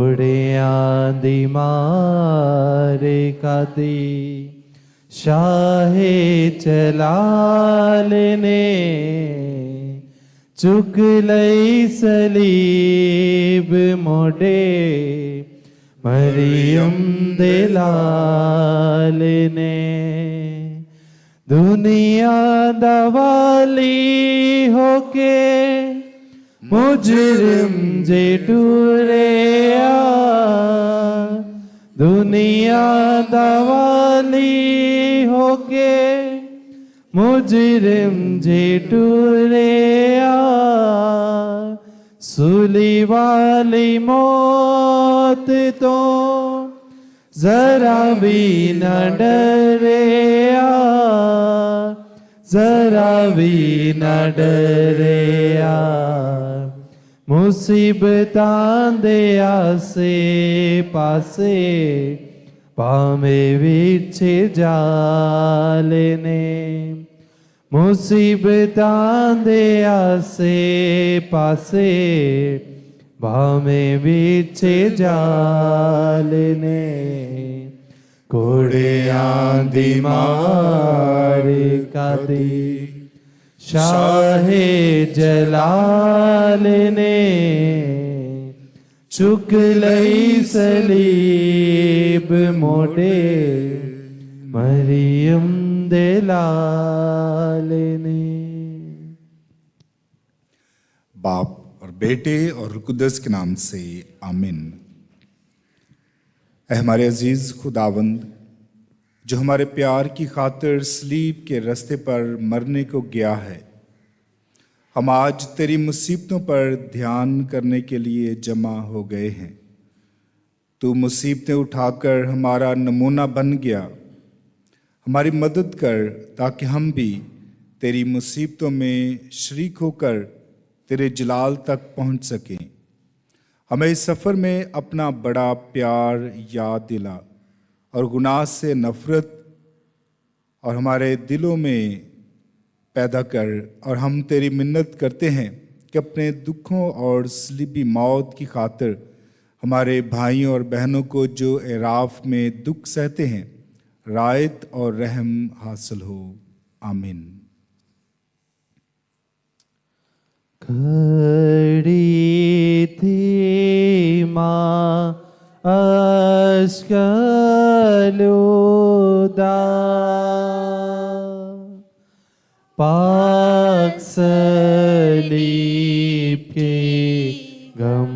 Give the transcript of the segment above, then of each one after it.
दी मारे कादी शाहे चलालने चुक लई सलीब मोडे मरियम दिलालने दुनिया दवाली होके मुजरिम जे टूरे दुनिया दवाली होके मुजरिम जे टूरे सूली वाली मौत तो जरा भी न डरे जरा भी न डरे मुसीबतां दे आसे पासे पामे विछे जालने मुसीबतां दे आसे पासे पामे विछे जालने कोड़ियां दी मारे कादी शाहे जलालने चुक लई सलीब मोटे मरियम दिलालने। बाप और बेटे और रूह कुद्दस के नाम से आमीन। ऐ हमारे अजीज खुदावंद, जो हमारे प्यार की खातिर सलीब के रास्ते पर मरने को गया है, हम आज तेरी मुसीबतों पर ध्यान करने के लिए जमा हो गए हैं। तू मुसीबतें उठाकर हमारा नमूना बन गया। हमारी मदद कर ताकि हम भी तेरी मुसीबतों में शरीक होकर तेरे जलाल तक पहुंच सकें। हमें इस सफ़र में अपना बड़ा प्यार याद दिला और गुनाह से नफ़रत और हमारे दिलों में पैदा कर। और हम तेरी मिन्नत करते हैं कि अपने दुखों और सलीबी मौत की खातिर हमारे भाइयों और बहनों को जो एराफ में दुख सहते हैं रायत और रहम हासिल हो। आमीन। खड़ी थी माँ अश्कलुदा पाक सलीब के गम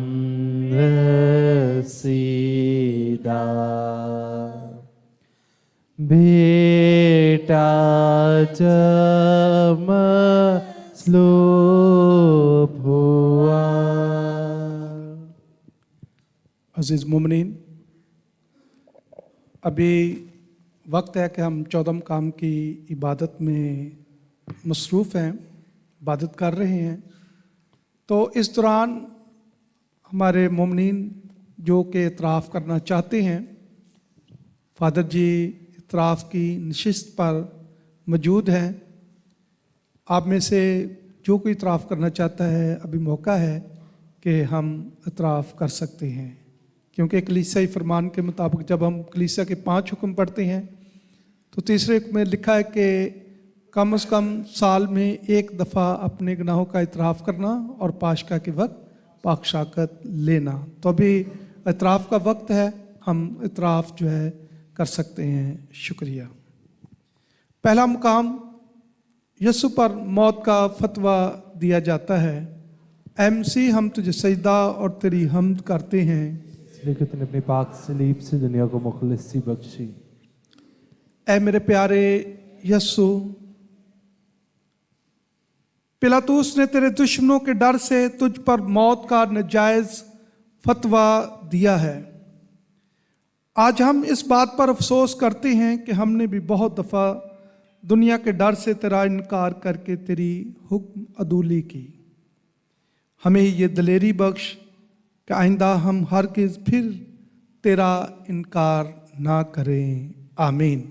रसीदा बेटा जब मसलूब हुआ। अजीज़ मोमिनीन, अभी वक्त है कि हम चौदम काम की इबादत में मसरूफ़ हैं, इबादत कर रहे हैं। तो इस दौरान हमारे मोमिनीन जो कि इतराफ़ करना चाहते हैं, फादर जी इतराफ़ की नशिस्त पर मौजूद हैं। आप में से जो कोई इतराफ़ करना चाहता है, अभी मौका है कि हम इतराफ़ कर सकते हैं, क्योंकि कलीसियाई फरमान के मुताबिक जब हम कलीसिया के 5 हुक्म पढ़ते हैं तो तीसरे हुक्म में लिखा है कि कम से कम साल में एक दफ़ा अपने गुनाहों का इतराफ़ करना और पाशका के वक्त पाकशाकत लेना। तो अभी इतराफ़ का वक्त है, हम इतराफ़ जो है कर सकते हैं। शुक्रिया। पहला मुकाम, यसु पर मौत का फतवा दिया जाता है। MC हम तुझे सजदा और तेरी हम्द करते हैं, इसलिए तूने अपनी पाक सलीब से दुनिया को मुखलिसी बख्शी। ऐ मेरे प्यारे यसु, पिलातूस ने तेरे दुश्मनों के डर से तुझ पर मौत का नाजायज फतवा दिया है। आज हम इस बात पर अफसोस करते हैं कि हमने भी बहुत दफ़ा दुनिया के डर से तेरा इनकार करके तेरी हुक्म अदूली की। हमें ये दलेरी बख्श कि आइंदा हम हरगिज़ फिर तेरा इनकार ना करें। आमीन।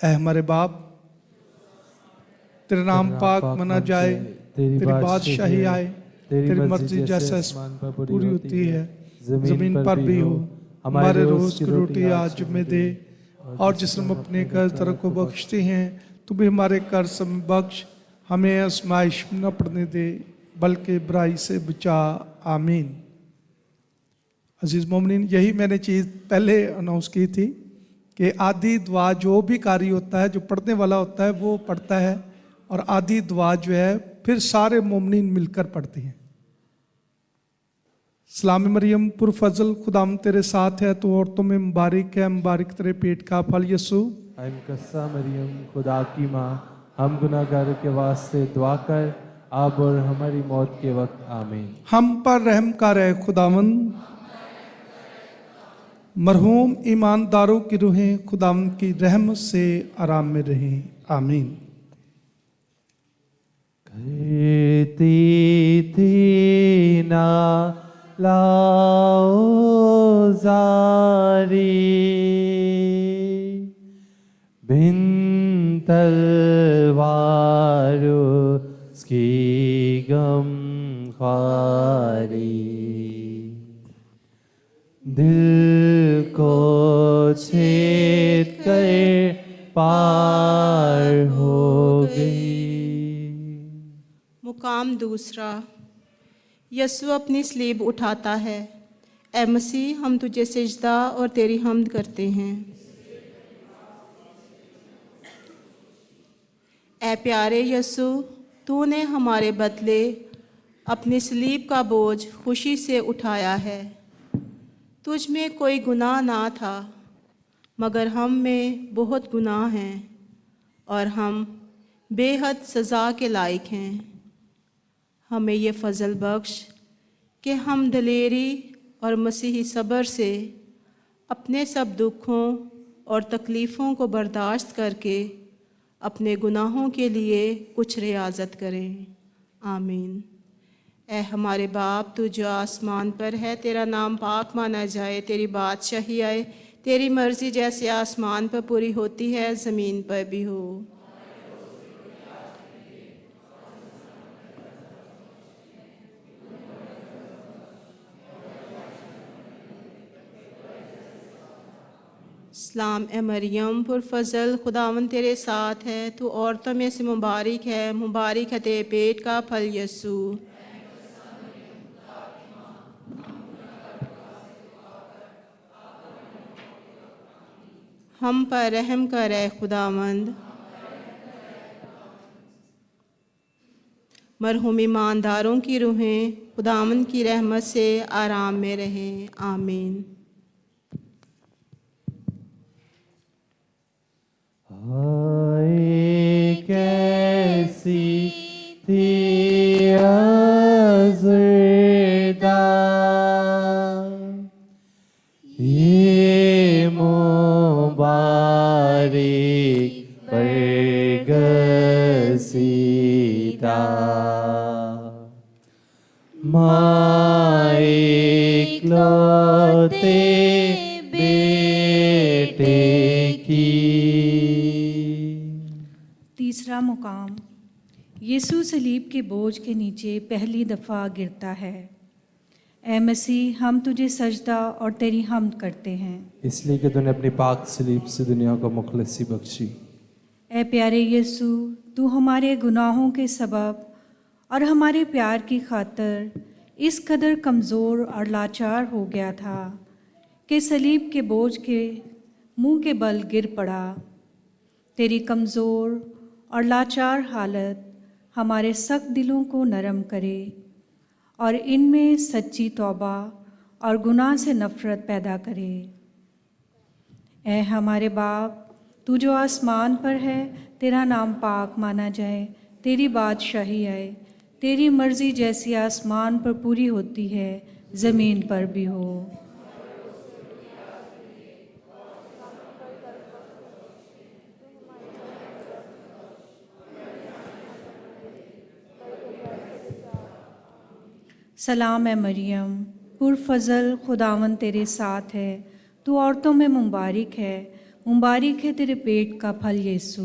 ऐ हमारे बाप, तेरा नाम पाक मना जाए, तेरी बादशाही आए, तेरी मर्जी जैसे आसमान पर पूरी होती है जमीन पर भी हो। हमारे रोज की रोटी आज हमें दे, और जिस हम अपने कर्ज को बख्शते हैं, तू भी हमारे कर्ज हमें बख्श, हमें आजमाइश में न पड़ने दे, बल्कि बुराई से बचा। आमीन। अजीज मोमिनीन, यही मैंने चीज़ पहले अनाउंस की थी कि आधी दुआ जो भी कारी होता है, जो पढ़ने वाला होता है वो पढ़ता है, और आधी दुआ जो है फिर सारे मोमिनीन मिलकर पढ़ते हैं। सलाम मरियम पुरफजल, खुदाम तेरे साथ है, तो औरतों में मुबारक है, मुबारक तेरे पेट का फल यसू। मुकद्दसा मरियम, खुदा की माँ, हम गुनाहगारों के वास्ते दुआ कर, अब और हमारी मौत के वक्त आमीन। हम पर रहम कर है खुदावंद, मरहूम ईमानदारों की रूहें खुदावंद की रहमत से आराम में रहें। आमीन। करती थी ना लाओ जारी, बिन तलवारों की गम खारी, दिल को छेद कर पार हो गई। मुकाम दूसरा। यीशु अपनी स्लीब उठाता है। ए मसीह, हम तुझे सिजदा और तेरी हम्द करते हैं। ए प्यारे यीशु, तूने हमारे बदले अपनी स्लीब का बोझ खुशी से उठाया है। तुझ में कोई गुनाह ना था, मगर हम में बहुत गुनाह हैं और हम बेहद सज़ा के लायक हैं। हमें ये फ़ज़ल बख्श कि हम दिलेरी और मसीही सब्र से अपने सब दुखों और तकलीफ़ों को बर्दाश्त करके अपने गुनाहों के लिए कुछ रियाजत करें। आमीन। ए हमारे बाप, तू जो आसमान पर है, तेरा नाम पाक माना जाए, तेरी बादशाही आए, तेरी मर्ज़ी जैसे आसमान पर पूरी होती है ज़मीन पर भी हो। सलाम ए मरियम पुरफजल, खुदावन तेरे साथ है, तू औरतों में से मुबारक है, मुबारक है तेरे पेट का फल यसू। हम पर रहम कर ए खुदावंद, मरहूम ईमानदारों की रूहें खुदावंद की रहमत से आराम में रहें। आमीन। हाय कैसी थी अज़रदा, ये मुबारक बरगसीदा, माए इकलौते बेटे की। तीसरा मुकाम। यीशु सलीब के बोझ के नीचे पहली दफ़ा गिरता है। ए मसीह, हम तुझे सजदा और तेरी हम्द करते हैं, इसलिए कि तूने अपनी पाक सलीब से दुनिया को मुखलिसी बख्शी। ए प्यारे यीशु, तू हमारे गुनाहों के सबब और हमारे प्यार की खातिर इस कदर कमज़ोर और लाचार हो गया था कि सलीब के बोझ के मुंह के बल गिर पड़ा। तेरी कमज़ोर और लाचार हालत हमारे सख्त दिलों को नरम करे और इनमें सच्ची तौबा और गुनाह से नफ़रत पैदा करे। ऐ हमारे बाप, तू जो आसमान पर है, तेरा नाम पाक माना जाए, तेरी बादशाही आए, तेरी मर्ज़ी जैसी आसमान पर पूरी होती है ज़मीन पर भी हो। सलाम ए मरियम, पुरफजल, खुदावन तेरे साथ है, तू औरतों में मुबारक है, मुबारक है तेरे पेट का फल यीशु।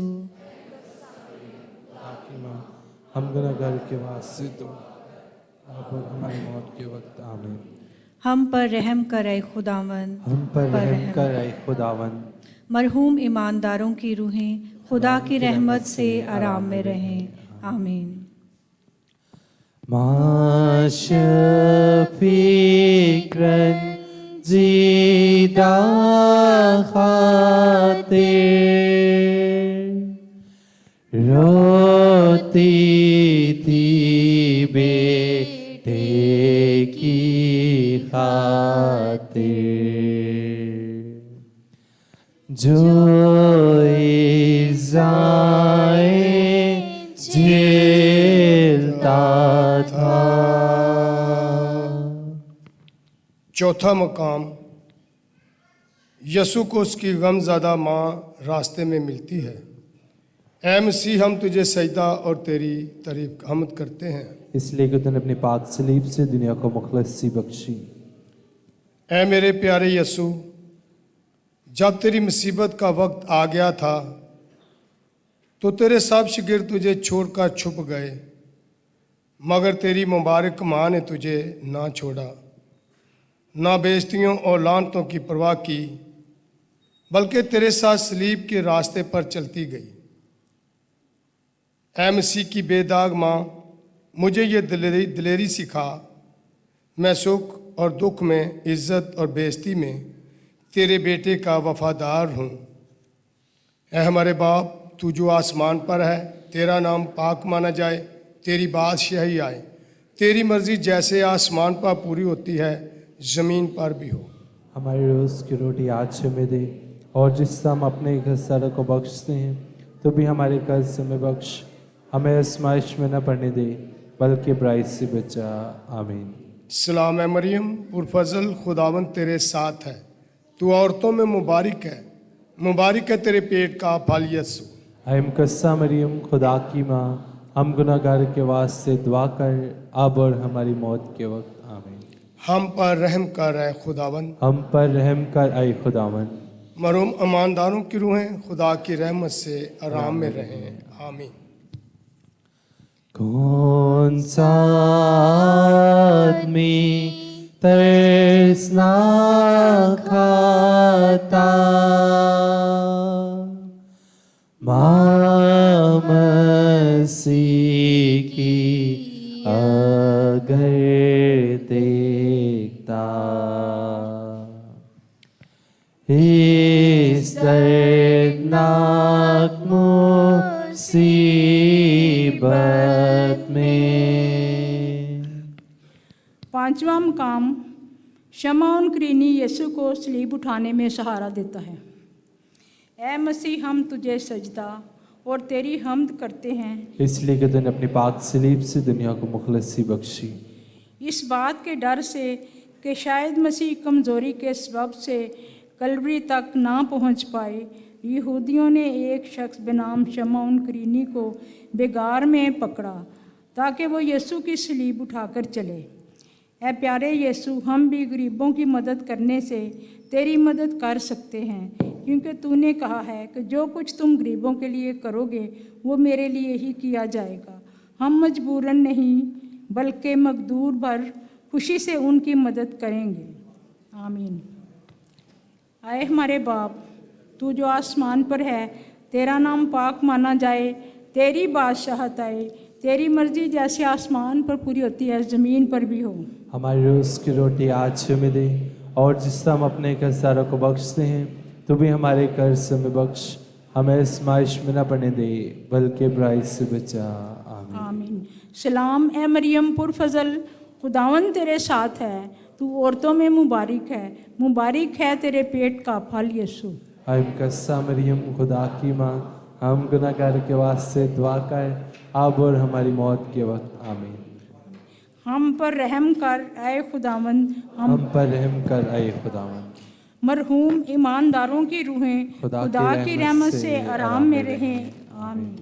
हम गुनाहगार के वास्ते तो अब और हमारी मौत के वक्त आमीन। हम पर रहम कर ऐ खुदावन, हम पर रहम कर ऐ खुदावन। मरहूम ईमानदारों की रूहें खुदा की रहमत से आराम में रहें, आमीन। माशफ़िक्रन ज़ीदा खातिर रोती थी बेटे की खातिर, जो इज़्ज़ाएं झेलता था। चौथा मकाम, यसु को उसकी गमज़दा माँ रास्ते में मिलती है। ऐ मसीह, हम तुझे सजदा और तेरी तारीफ हमद करते हैं, इसलिए कि तूने अपनी पाक सलीब से दुनिया को मुखलसी बख्शी। ऐ मेरे प्यारे यसु, जब तेरी मुसीबत का वक्त आ गया था तो तेरे सब शागिर्द तुझे छोड़कर छुप गए, मगर तेरी मुबारक माँ ने तुझे ना छोड़ा, ना बेइज्जतियों और लानतों की परवाह की, बल्कि तेरे साथ सलीब के रास्ते पर चलती गई। ऐ मसीह की बेदाग माँ, मुझे ये दिलेरी सिखा, मैं सुख और दुख में, इज़्ज़त और बेइज्जती में तेरे बेटे का वफादार हूँ। ऐ हमारे बाप, तू जो आसमान पर है, तेरा नाम पाक माना जाए, तेरी बादशाही आए, तेरी मर्ज़ी जैसे आसमान पर पूरी होती है ज़मीन पर भी हो। हमारी रोज़ की रोटी आज हमें दे, और जिससे हम अपने कर्जदारों को बख्शते हैं तो भी हमारे कर्ज हमें बख्श, हमें आजमाइश में न पड़ने दे, बल्कि बुराई से बचा। आमीन। सलाम है मरियम, पुरफजल, खुदावन तेरे साथ है, तू औरतों में मुबारक है, मुबारक है तेरे पेट का फल यसू। ऐ मुकद्दसा मरियम, खुदा की माँ, हम गुनहगार के वास्ते दुआ कर, अब और हमारी मौत के वक्त। आमीन। हम पर रहम कर ऐ खुदावन, हम पर रहम कर ऐ खुदावन। मरूम ईमानदारों की रूहें खुदा की रहमत से आराम में रहें, आमीन। कौन सा आदमी तरस ना खाता, माँ मसीह की अगर देखता, इस दर्दनाक मुसीबत में। पांचवा मकाम, शमौन कुरेनी यीशु को सलीब उठाने में सहारा देता है। ऐ मसीह, हम तुझे सजदा और तेरी हम्द करते हैं, इसलिए कि तूने अपनी पाक सलीब से दुनिया को मुखलसी बख्शी। इस बात के डर से कि शायद मसीह कमज़ोरी के सबब से कलवरी तक ना पहुंच पाए, यहूदियों ने एक शख्स बेनाम शमौन कुरेनी को बेगार में पकड़ा ताकि वो यीशु की सलीब उठाकर चले। ऐ प्यारे यीशु, हम भी गरीबों की मदद करने से तेरी मदद कर सकते हैं, क्योंकि तूने कहा है कि जो कुछ तुम गरीबों के लिए करोगे वो मेरे लिए ही किया जाएगा। हम मजबूरन नहीं बल्कि मकदूर भर खुशी से उनकी मदद करेंगे। आमीन। आए हमारे बाप, तू जो आसमान पर है, तेरा नाम पाक माना जाए, तेरी बादशाहत आए, तेरी मर्जी जैसे आसमान पर पूरी होती है ज़मीन पर भी हो। हमारी रोज़ की रोटी आज हमें दे, और जिससे हम अपने कर्जदारों को बख्शते हैं तो भी हमारे कर्ज हमें बख्श, हमें आजमाइश में न पड़ने दे, बल्कि बुराई से बचा। आमीन। आमीन। सलाम ए मरियम, पुरफजल, खुदावन तेरे साथ है, तू औरतों में मुबारक है, मुबारक है तेरे पेट का फल यीशु। ऐ मुकद्दसा मरियम, खुदा की माँ, हम गुनहगार के वास्ते दुआ कर, अब और हमारी मौत के वक्त। आमीन। हम पर रहम कर ऐ खुदावंद, हम पर रहम कर ऐ खुदावन। मरहूम ईमानदारों की रूहें खुदा खुदा की रहमत से आराम में रहें। आमीन।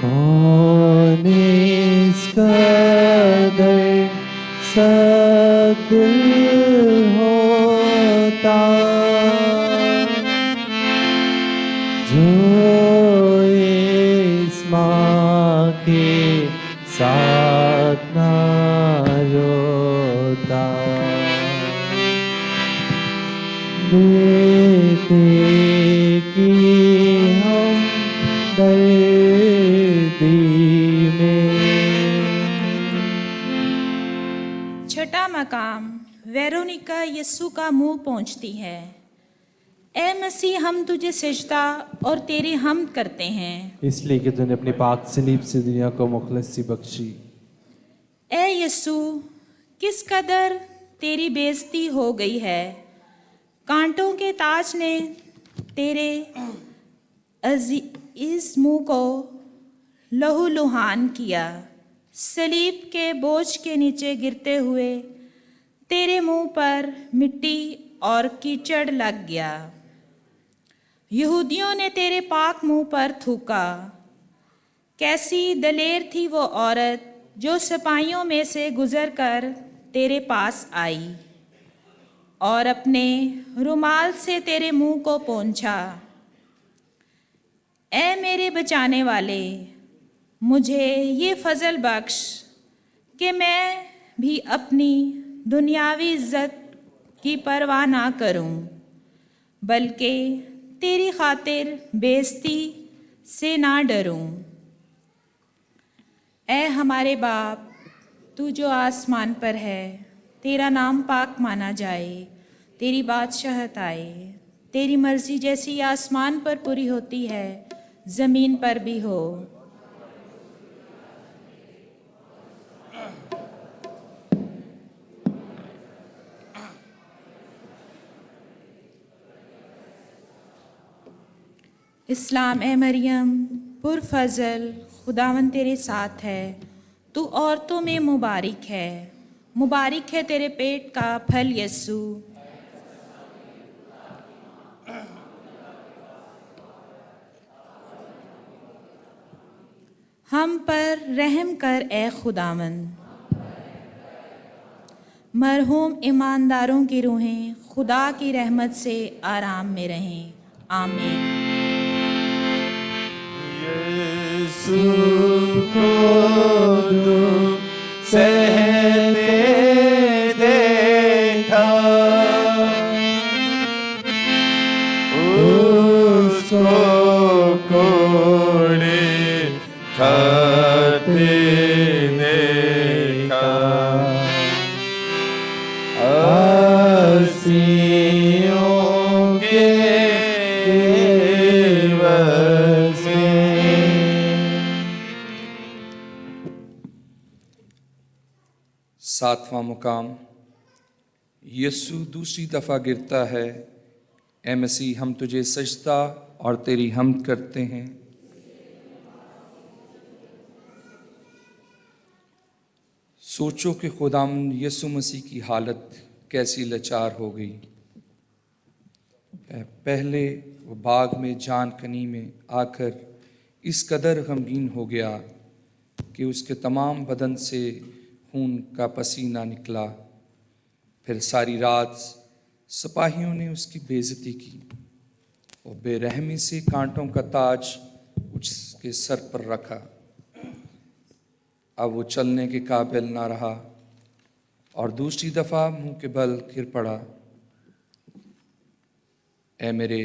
कौन इस कदर सदिल होता, जो इस माँ के साथ ना रो देते कि हम दर्दी में। छठा मकाम, वेरोनिका यस्सु का मुंह पहुंचती है। ए मसीह, हम तुझे सजदा और तेरी हमद करते हैं, इसलिए कि तूने अपनी पाक सलीब से दुनिया को मुखलसी बख्शी। ए यस्सु, किस कदर तेरी बेइज्जती हो गई है। कांटों के ताज ने तेरे अजीज मुंह को लहूलुहान किया। सलीब के बोझ के नीचे गिरते हुए तेरे मुंह पर मिट्टी और कीचड़ लग गया। यहूदियों ने तेरे पाक मुंह पर थूका। कैसी दलेर थी वो औरत जो सिपाहियों में से गुजरकर तेरे पास आई और अपने रुमाल से तेरे मुंह को पोंछा। ऐ मेरे बचाने वाले, मुझे ये फजल बख्श कि मैं भी अपनी दुनियावी इज्जत की परवाह ना करूं, बल्कि तेरी खातिर बेइज्जती से ना डरूं। ऐ हमारे बाप, तू जो आसमान पर है, तेरा नाम पाक माना जाए, तेरी बादशाहत आए, तेरी मर्जी जैसी आसमान पर पूरी होती है, ज़मीन पर भी हो। इस्लाम, ए मरियम पुरफजल, खुदावन तेरे साथ है, तू औरतों में मुबारक है तेरे पेट का फल यस्सु। हम पर रहम कर ए खुदावन। मरहूम ईमानदारों की रूहें खुदा की रहमत से आराम में रहें। आमीन। यीशु को दुख सहते देखा, उसको कोड़े खाते देखा, आसियों के दिवस में। सातवां मुकाम, यीशु दूसरी दफ़ा गिरता है। ए मसीह, हम तुझे सजदा और तेरी हमद करते हैं। सोचो कि खुदाम यीशु मसीह की हालत कैसी लाचार हो गई। पहले वो बाग में जानकनी में आकर इस कदर गमगीन हो गया कि उसके तमाम बदन से खून का पसीना निकला। फिर सारी रात सिपाहियों ने उसकी बेइज्जती की और बेरहमी से कांटों का ताज उसके सर पर रखा। अब वो चलने के काबिल ना रहा और दूसरी दफ़ा मुंह के बल गिर पड़ा। ऐ मेरे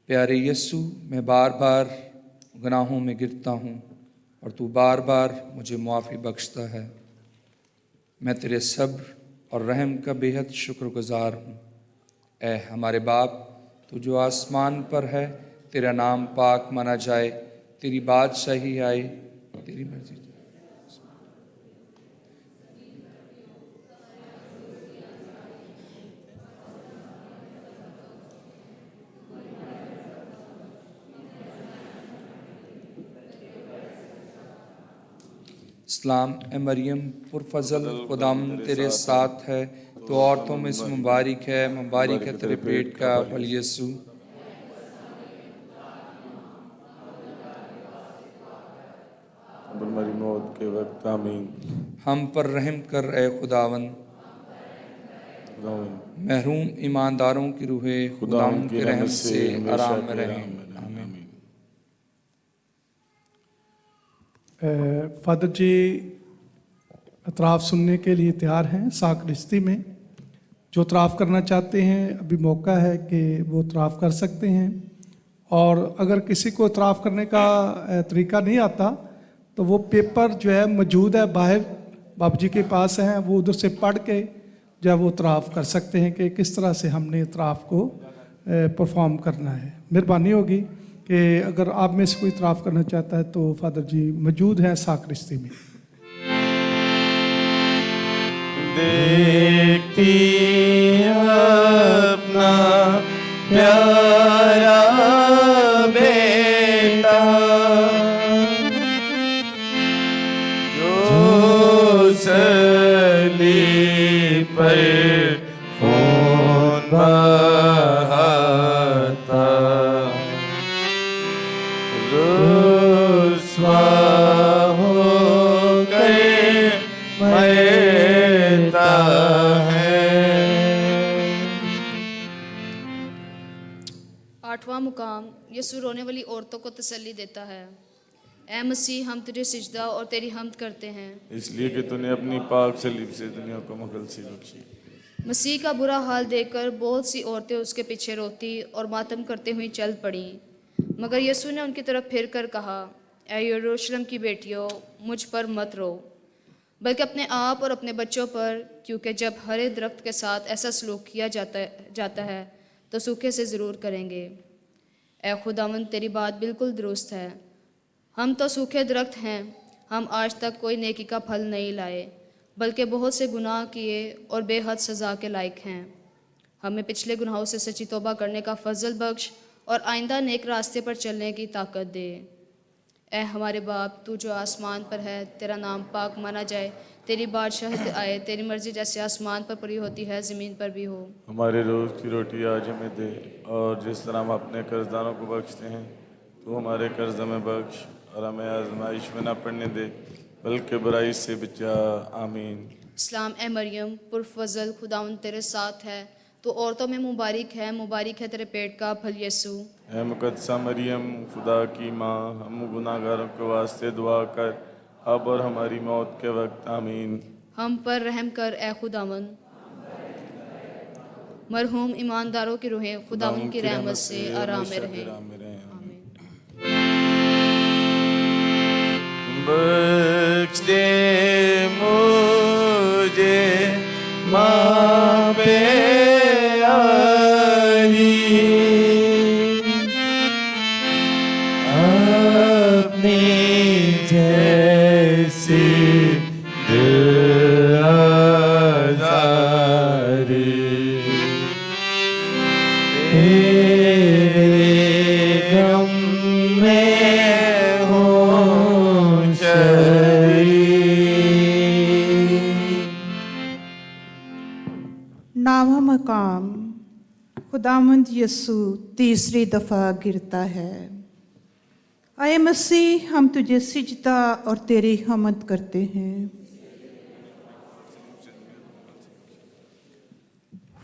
प्यारे यस्सु, मैं बार बार गुनाहों में गिरता हूँ और तू बार बार मुझे मुआफ़ी बख्शता है। मैं तेरे सब्र और रहम का बेहद शुक्रगुजार हूँ। ऐ हमारे बाप, तू जो आसमान पर है, तेरा नाम पाक माना जाए, तेरी बादशाही आए, तेरी मर्जी। इस्लाम, ए मरियम पुरफजल, खुदाम तेरे साथ है, तो औरतों में से मुबारक है तेरे पेट का फल यीशु। हमारी मौत के वक्त आमीन। हम पर रहम कर ए खुदावन। महरूम ईमानदारों की रूहें खुदावन के रहम से आराम में रहें। फादर जी अतराफ सुनने के लिए तैयार हैं साकरिस्ती में। जो तराफ़ करना चाहते हैं अभी मौका है कि वो तराफ़ कर सकते हैं। और अगर किसी को तराफ़ करने का तरीका नहीं आता तो वो पेपर जो है मौजूद है बाहर, बाबू जी के पास हैं, वो उधर से पढ़ के जो है वो तराफ़ कर सकते हैं कि किस तरह से हमने तराफ़ को परफॉर्म करना है। मेहरबानी होगी कि अगर आप में से कोई तराफ़ करना चाहता है तो फादर जी मौजूद हैं साकरिस्ती में। देखती अपना प्यारा बेटा जो सलीब पर खून बहाता रुस्वा होकर मरता है। 8वां मुकाम, यीशु रोने वाली औरतों को तसल्ली देता है। ऐ मसीह, हम तुझे सिजदा और तेरी हम्द करते हैं, इसलिए कि तूने अपनी पाक सलीब से दुनिया को मखलसी बख्शी। मसीह का बुरा हाल देखकर बहुत सी औरतें उसके पीछे रोती और मातम करते हुए चल पड़ी, मगर यीशु ने उनकी तरफ फिर कर कहा, ऐ यरूशलेम की बेटियों, मुझ पर मत रो, बल्कि अपने आप और अपने बच्चों पर, क्योंकि जब हरे दरख्त के साथ ऐसा सलूक किया जाता है तो सूखे से ज़रूर करेंगे। ऐ खुदावंद, तेरी बात बिल्कुल दुरुस्त है। हम तो सूखे दरख्त हैं, हम आज तक कोई नेकी का फल नहीं लाए, बल्कि बहुत से गुनाह किए और बेहद सज़ा के लायक हैं। हमें पिछले गुनाहों से सच्ची तौबा करने का फजल बख्श और आइंदा नेक रास्ते पर चलने की ताकत दे। ऐ हमारे बाप, तू जो आसमान पर है, तेरा नाम पाक माना जाए, तेरी बादशाहत आए, तेरी मर्जी जैसे आसमान पर पूरी होती है ज़मीन पर भी हो। हमारे रोज़ की रोटी आज हमें दे, और जिस तरह हम अपने कर्जदारों को बख्शते हैं तो हमारे कर्ज हमें बख्श, और हमें आजमाइश में ना पड़ने दे, बल्कि बुराई से बचा। आमीन। इस्लाम, ए मरियम पुरफजल, खुदावंद तेरे साथ है, तो औरतों में मुबारक है तेरे पेट का फल यीशु। ऐ मुकद्दसा मरियम, खुदा की माँ, हम गुनाहगारों के वास्ते दुआ कर, अब और हमारी मौत के वक्त। आमीन। हम पर रहम कर ए खुदावंद। मरहूम ईमानदारों की रूहें खुदावंद की रहमत से आराम में रहें। आमीन। बख्श दे मुझे माँ प्यारी, अपनी जैसी दिल आज़ारी, तेरे गम में हूँ शरीक। नावा मकाम, खुदावंद यीशु तीसरी दफ़ा गिरता है। आए मसीह, हम तुझे सिजदा और तेरी हम्द करते हैं।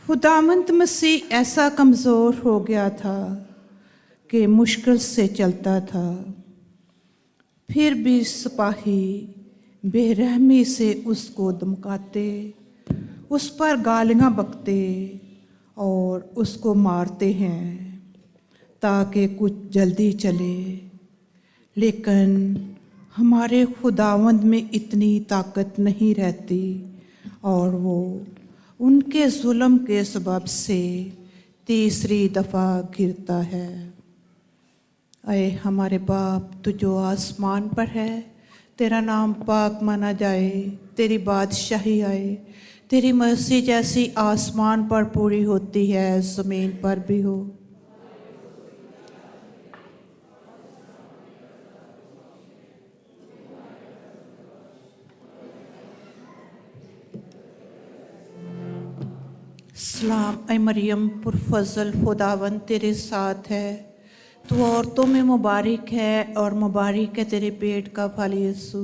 खुदावंद मसीह ऐसा कमज़ोर हो गया था कि मुश्किल से चलता था, फिर भी सिपाही बेरहमी से उसको धमकाते, उस पर गालियाँ बकते और उसको मारते हैं ताकि कुछ जल्दी चले। लेकिन हमारे खुदावंद में इतनी ताकत नहीं रहती और वो उनके जुल्म के सबब से तीसरी दफ़ा गिरता है। अये हमारे बाप, तू जो आसमान पर है, तेरा नाम पाक माना जाए, तेरी बादशाही आए, तेरी मर्जी जैसी आसमान पर पूरी होती है ज़मीन पर भी हो। सलाम ऐ मरियम पुरफजल, खुदावंद तेरे साथ है, तू औरतों में मुबारक है और मुबारक है तेरे पेट का फल यीशु।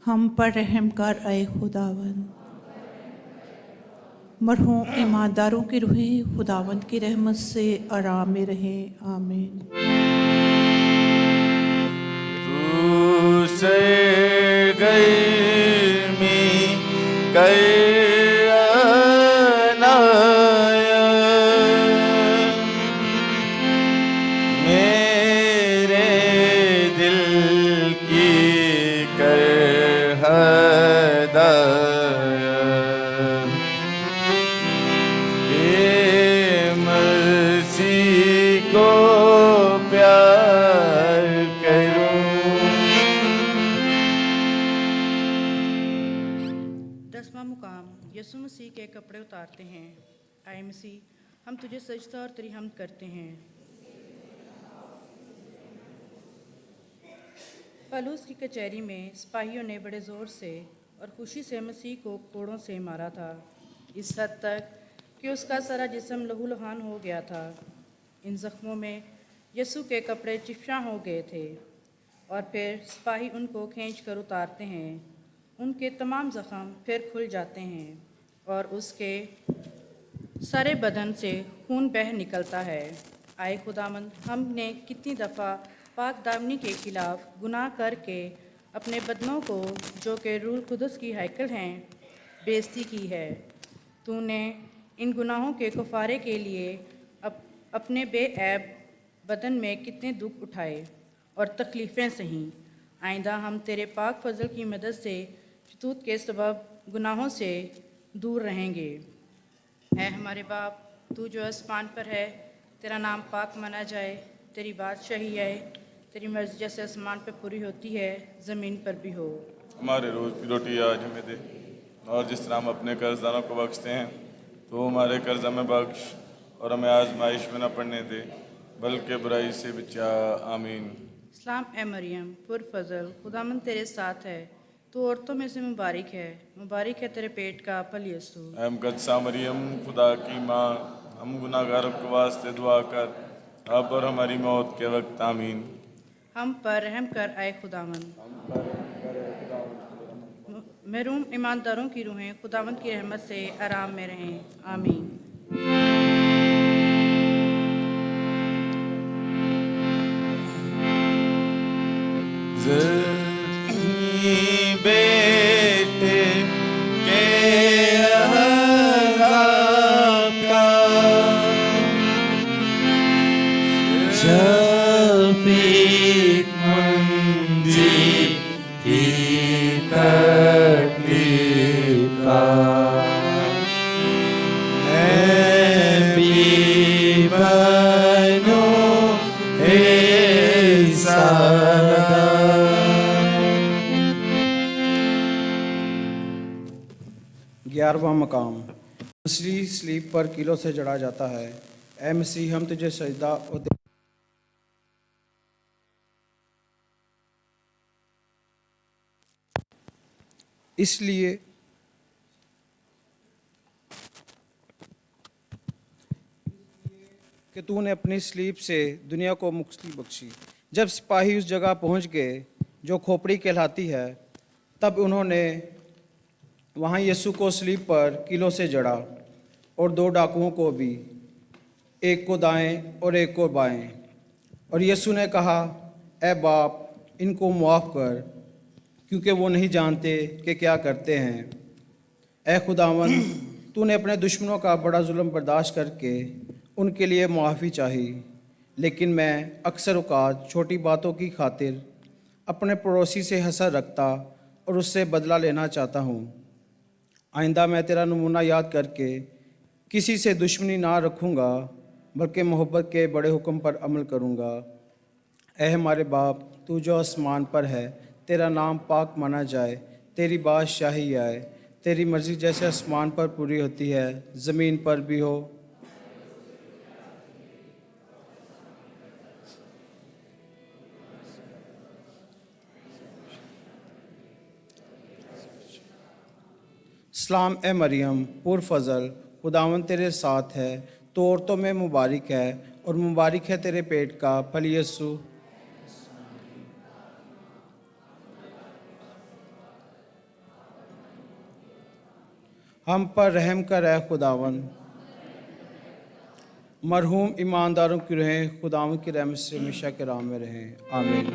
हम पर रहम कर ऐ खुदावंद। मरहूम ईमानदारों की रूहें खुदावंद की रहमत से आराम में रहें। आमीन। मेरे दिल की कर हदायत मसीह को प्यार करूं। 10वां मुकाम यीशु मसीह के कपड़े उतारते हैं। आए मसीह, हम तुझे सजदा और तेरी हमद करते हैं। पलूस की कचहरी में सिपाहियों ने बड़े ज़ोर से और खुशी से मसीह को कोड़ों से मारा था, इस हद तक कि उसका सारा जिस्म लहूलुहान हो गया था। इन ज़ख्मों में यीशु के कपड़े चिपशा हो गए थे और फिर सिपाही उनको खींच कर उतारते हैं। उनके तमाम ज़ख्म फिर खुल जाते हैं और उसके सारे बदन से खून बह निकलता है। आए खुदावंद, हमने कितनी दफ़ा पाक दामनी के ख़िलाफ़ गुनाह करके अपने बदनों को, जो कि रूह कुदस की हैकल हैं, बेइज्जती की है। तूने इन गुनाहों के कफ़ारे के लिए अपने बेऐब बदन में कितने दुख उठाए और तकलीफ़ें सहीं। आइंदा हम तेरे पाक फजल की मदद से शतूत के सबब गुनाहों से दूर रहेंगे। ऐ हमारे बाप, तू जो आसमान पर है, तेरा नाम पाक माना जाए, तेरी बादशाही आए, तेरी मर्ज़ी जैसे आसमान पर पूरी होती है ज़मीन पर भी हो। हमारे रोज़ की रोटी आज हमें दे, और जिस तरह हम अपने कर्जदारों को बख्शते हैं तो हमारे कर्ज हमें बख्श, और हमें आजमाइश में न पड़ने दे, बल्कि बुराई से बचा। आमीन। सलाम ए मरियम, पुरफजल, खुदामंद तेरे साथ है, तू औरतों में से मुबारक है, मुबारक है तेरे पेट का फल यीशु। ऐ मुकद्दसा मरियम, खुदा की माँ, हम गुनाहगारों के वास्ते दुआ कर, अब और हमारी मौत के वक्त। आमीन। हम पर रहम कर आए खुदावंद। महरूम ईमानदारों की रूहें खुदावंद की रहमत से आराम में रहें। आमीन। बेटे के अज़ाब का शफीक़-मंदी की तकलीफ़ का बनो सादा। 11वां मकाम मसीह सलीब पर कीलों से जड़ा जाता है। ऐ मसीह, हम तुझे सजदा और इसलिए कि तूने अपनी सलीब से दुनिया को मुक्ति बख्शी। जब सिपाही उस जगह पहुंच गए जो खोपड़ी कहलाती है, तब उन्होंने वहां यीशु को सलीब पर कीलों से जड़ा और 2 डाकुओं को भी, एक को दाएं और एक को बाएं। और यीशु ने कहा, ऐ बाप, इनको मुआफ़ कर, क्योंकि वो नहीं जानते कि क्या करते हैं। ऐ खुदावंद, तूने अपने दुश्मनों का बड़ा जुल्म बर्दाश्त करके उनके लिए मुआफ़ी चाही, लेकिन मैं अक्सर औकात छोटी बातों की खातिर अपने पड़ोसी से हसद रखता और उससे बदला लेना चाहता हूँ। आइंदा मैं तेरा नमूना याद करके किसी से दुश्मनी ना रखूँगा, बल्कि मोहब्बत के बड़े हुक्म पर अमल करूँगा। ऐ हमारे बाप, तू जो आसमान पर है, तेरा नाम पाक माना जाए, तेरी बादशाही आए, तेरी मर्ज़ी जैसे आसमान पर पूरी होती है ज़मीन पर भी हो। सलाम ए मरियम, पुरफजल, खुदावंद तेरे साथ है, तो औरतों में मुबारक है और मुबारक है तेरे पेट का फल यीशु। हम पर रहम कर ऐ खुदावंद। मरहूम ईमानदारों की रहें खुदावंद की रहमत से हमेशा के राम में रहें। आमीन।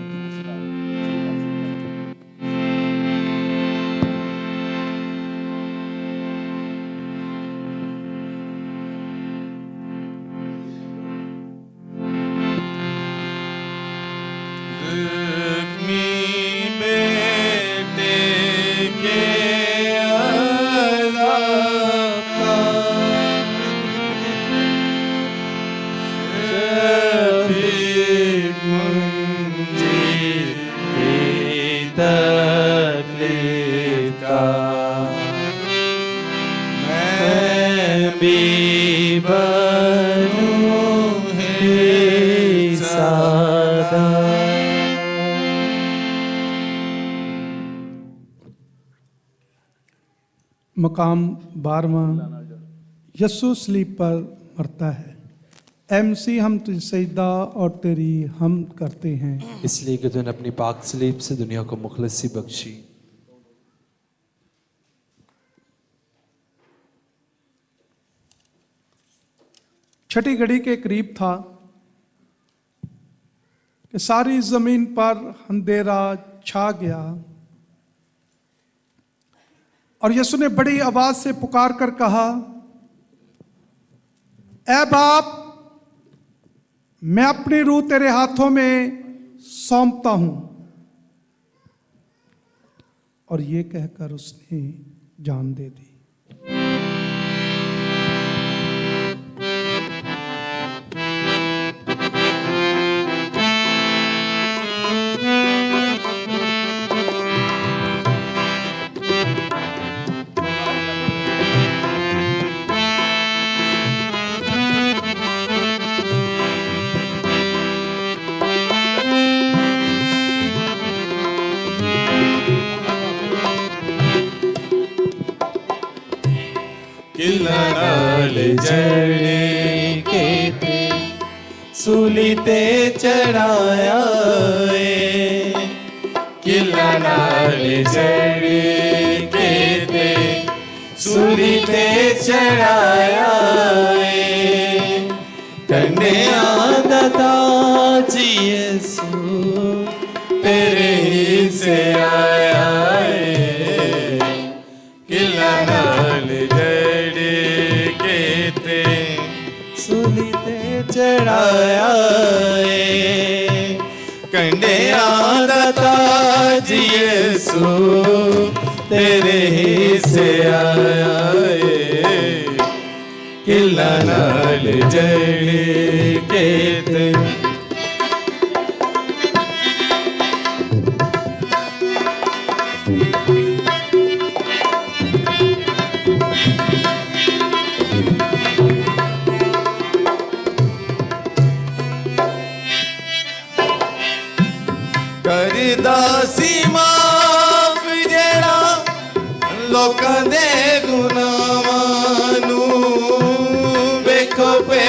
तकलीफ का मैं भी बनूं हिस्सादार। मकाम 12वां, यस्सु सलीब पर मरता है। ऐ मसीह हम तुझ सजदा और तेरी हम करते हैं, इसलिए कि तूने अपनी पाक सलीब से दुनिया को मुखलसी बख्शी। छठी घड़ी के करीब था कि सारी जमीन पर अंधेरा छा गया और यीशु ने बड़ी आवाज से पुकार कर कहा, ऐ बाप, मैं अपनी रूह तेरे हाथों में सौंपता हूं। और ये कहकर उसने जान दे दी। नाल जड़े के ते सूली ते चढ़ाया किला नाल जड़े के ते सूली ते चढ़ाया कंडे आदता जी यीशु तेरे ही से आया किला नाल सूली ते चढ़ाया कंडे आदता जी यीशु तेरे ही से आया किला नाल जड़े के ते दासी माफ जेड़ा लोकां दे गुनाहां नू वेखो पे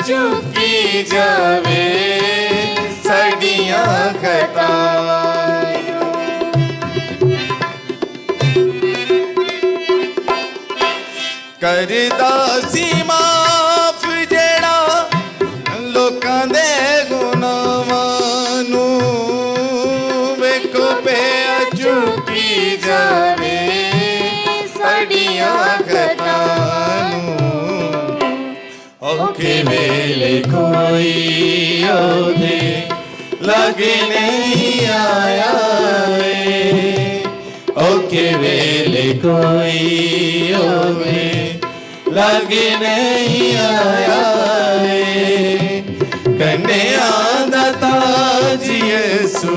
चुकी जावे साडियां खतावां कर दासी माफ जेड़ा लोकां दे गुनाहां नू चुकी जावे साड़ियां खतानू औखे वेले कोई ओदे लगे नहीं आया औखे वेले कोई ओदे लगे नहीं आया कंडे आदता जी यीशु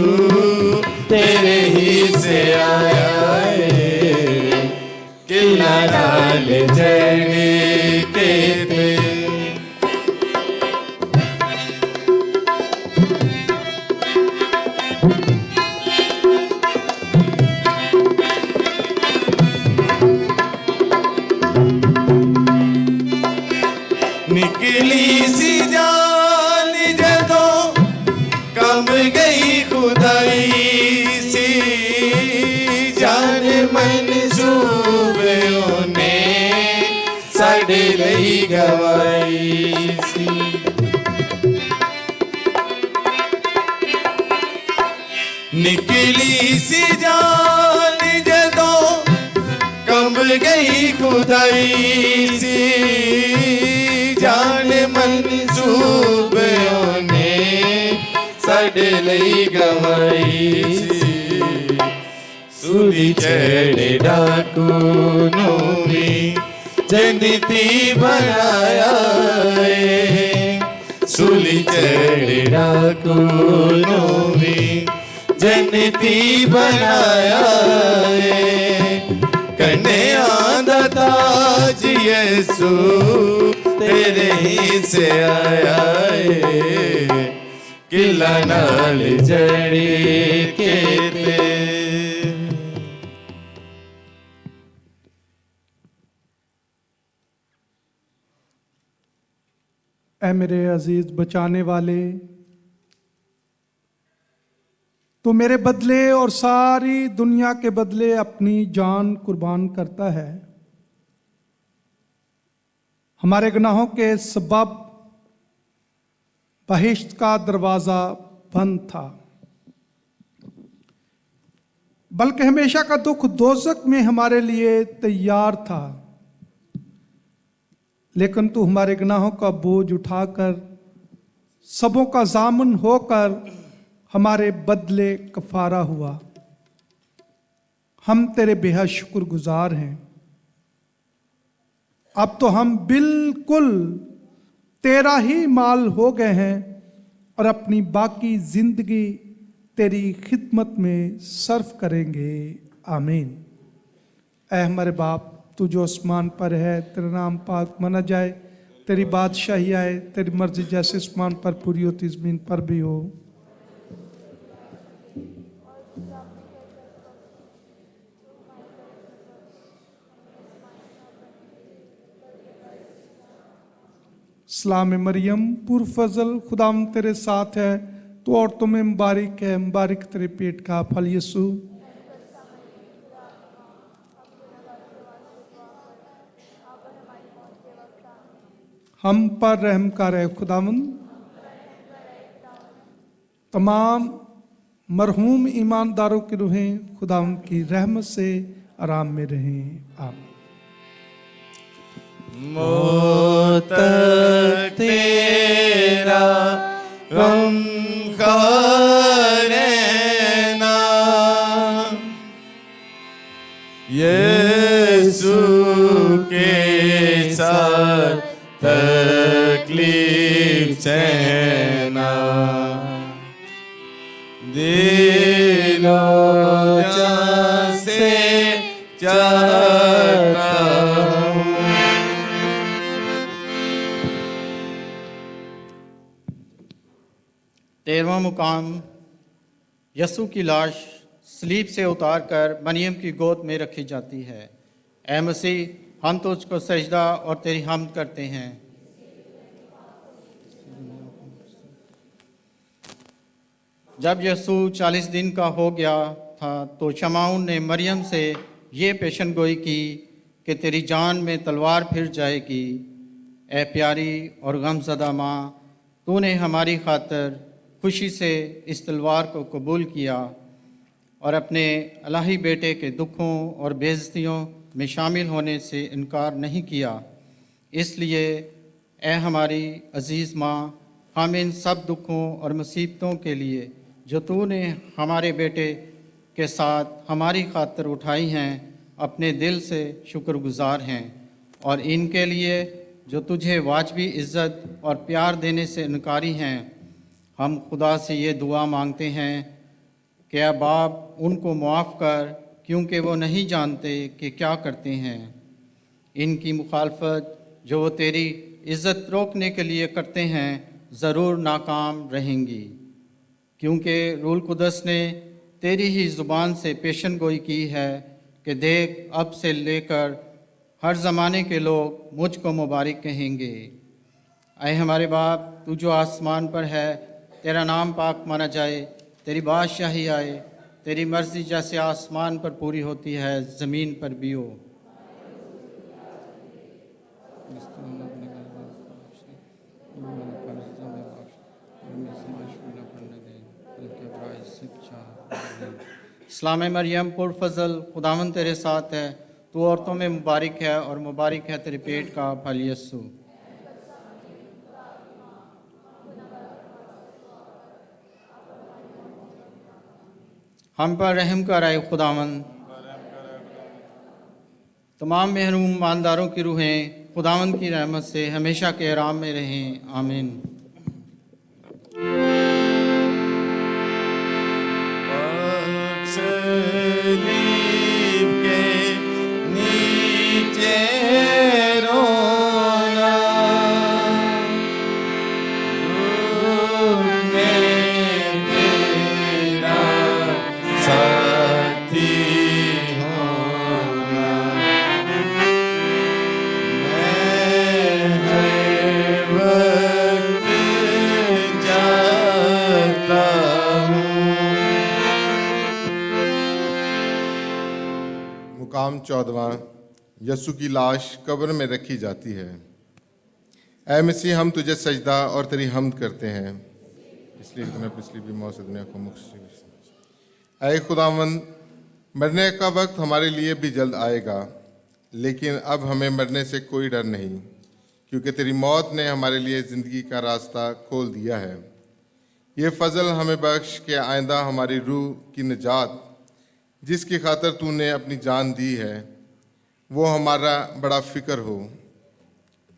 तेरे ही से आया किला नाल जड़े के ते निकली सी जान जदों कम गई खुदाई मंसूबों ने साडे लई गवाई सी निकली सी जान जदों कंब गई खुदाई सी जान मंसूबों ने साडे लई गवाई सी सूली चढ़े डाकू नो भी जंदती बनाया सूली चढ़े डाकू नो भी जन्नती बनाया है। कन्या दा ताज यसू तेरे ही से आया है। किला नाल जड़ी के ते ऐ मेरे अजीज बचाने वाले, तो मेरे बदले और सारी दुनिया के बदले अपनी जान कुर्बान करता है। हमारे गुनाहों के सबब बहिश्त का दरवाज़ा बंद था, बल्कि हमेशा का दुख दोज़ख में हमारे लिए तैयार था। लेकिन तू हमारे गुनाहों का बोझ उठाकर सबों का जामन होकर हमारे बदले कफारा हुआ। हम तेरे बेहद शुक्रगुजार हैं। अब तो हम बिल्कुल तेरा ही माल हो गए हैं और अपनी बाकी जिंदगी तेरी खिदमत में सर्फ करेंगे। आमीन। ऐ हमारे बाप, तू जो आसमान पर है, तेरा नाम पाक माना जाए, तेरी बादशाही आए, तेरी मर्जी जैसे आसमान पर पूरी होती ज़मीन पर भी हो। सलाम मरियम पुरफजल, खुदाम तेरे साथ है, तो औरतों में मुबारक है, मुबारक तेरे पेट का फल यीशु। हम पर रहम कर है खुदावंद। तमाम मरहूम ईमानदारों की रूहें खुदावंद की रहमत से आराम में रहें। आमीन। मौत तेरा गम करना यीशु के साथ तकलीफ सहना दिलों जान से चाहता हूँ। तेरहवां मुकाम, यसू की लाश सलीब से उतारकर मरियम की गोद में रखी जाती है। ऐ मसीह, हम तुझको सजदा और तेरी हमद करते हैं। जब यसू 40 दिन का हो गया था तो शमाउन ने मरियम से ये पेशन गोई की कि तेरी जान में तलवार फिर जाएगी। ऐ प्यारी और गमज़दा माँ, तूने हमारी खातर खुशी से इस तलवार को कबूल किया और अपने अलाही बेटे के दुखों और बेइज्जतियों में शामिल होने से इनकार नहीं किया। इसलिए ऐ हमारी अज़ीज़ माँ, हम इन सब दुखों और मुसीबतों के लिए जो तूने हमारे बेटे के साथ हमारी खातिर उठाई हैं, अपने दिल से शुक्रगुजार हैं और इनके लिए जो तुझे वाजबी इज़्ज़त और प्यार देने से इनकारी हैं। हम खुदा से ये दुआ मांगते हैं कि या बाप उनको मुआफ़ कर, क्योंकि वो नहीं जानते कि क्या करते हैं। इनकी मुखालफत जो वो तेरी इज़्ज़त रोकने के लिए करते हैं ज़रूर नाकाम रहेंगी, क्योंकि रूल कुदस ने तेरी ही ज़ुबान से पेशन गोई की है कि देख, अब से लेकर हर ज़माने के लोग मुझको मुबारक कहेंगे। ऐ हमारे बाप, तू जो आसमान पर है, तेरा नाम पाक माना जाए, तेरी बादशाही आए, तेरी मर्ज़ी जैसे आसमान पर पूरी होती है ज़मीन पर भी हो। इस्लाम मरियम पुरफजल, खुदावन तेरे साथ है, तू औरतों में मुबारक है और मुबारक है तेरे पेट का फल यीशु। हम पर रहम कर आए खुदावन। तमाम महरूम ईमानदारों की रूहें खुदावन की रहमत से हमेशा के आराम में रहें। आमीन। सलीब के नीचे रोना, ढूंढने तेरा साथी होना। मैं हर वक्त जाता मुकाम 14वां। यसु की लाश कब्र में रखी जाती है। ऐ मसीह, हम तुझे सजदा और तेरी हमद करते हैं, इसलिए तूने पिछली भी मौत से दुनिया को मुक्ति दी। ऐ खुदावंद, मरने का वक्त हमारे लिए भी जल्द आएगा, लेकिन अब हमें मरने से कोई डर नहीं, क्योंकि तेरी मौत ने हमारे लिए ज़िंदगी का रास्ता खोल दिया है। ये फजल हमें बख्श के आइंदा हमारी रूह की निजात, जिसकी खातर तूने अपनी जान दी है, वो हमारा बड़ा फिक्र हो।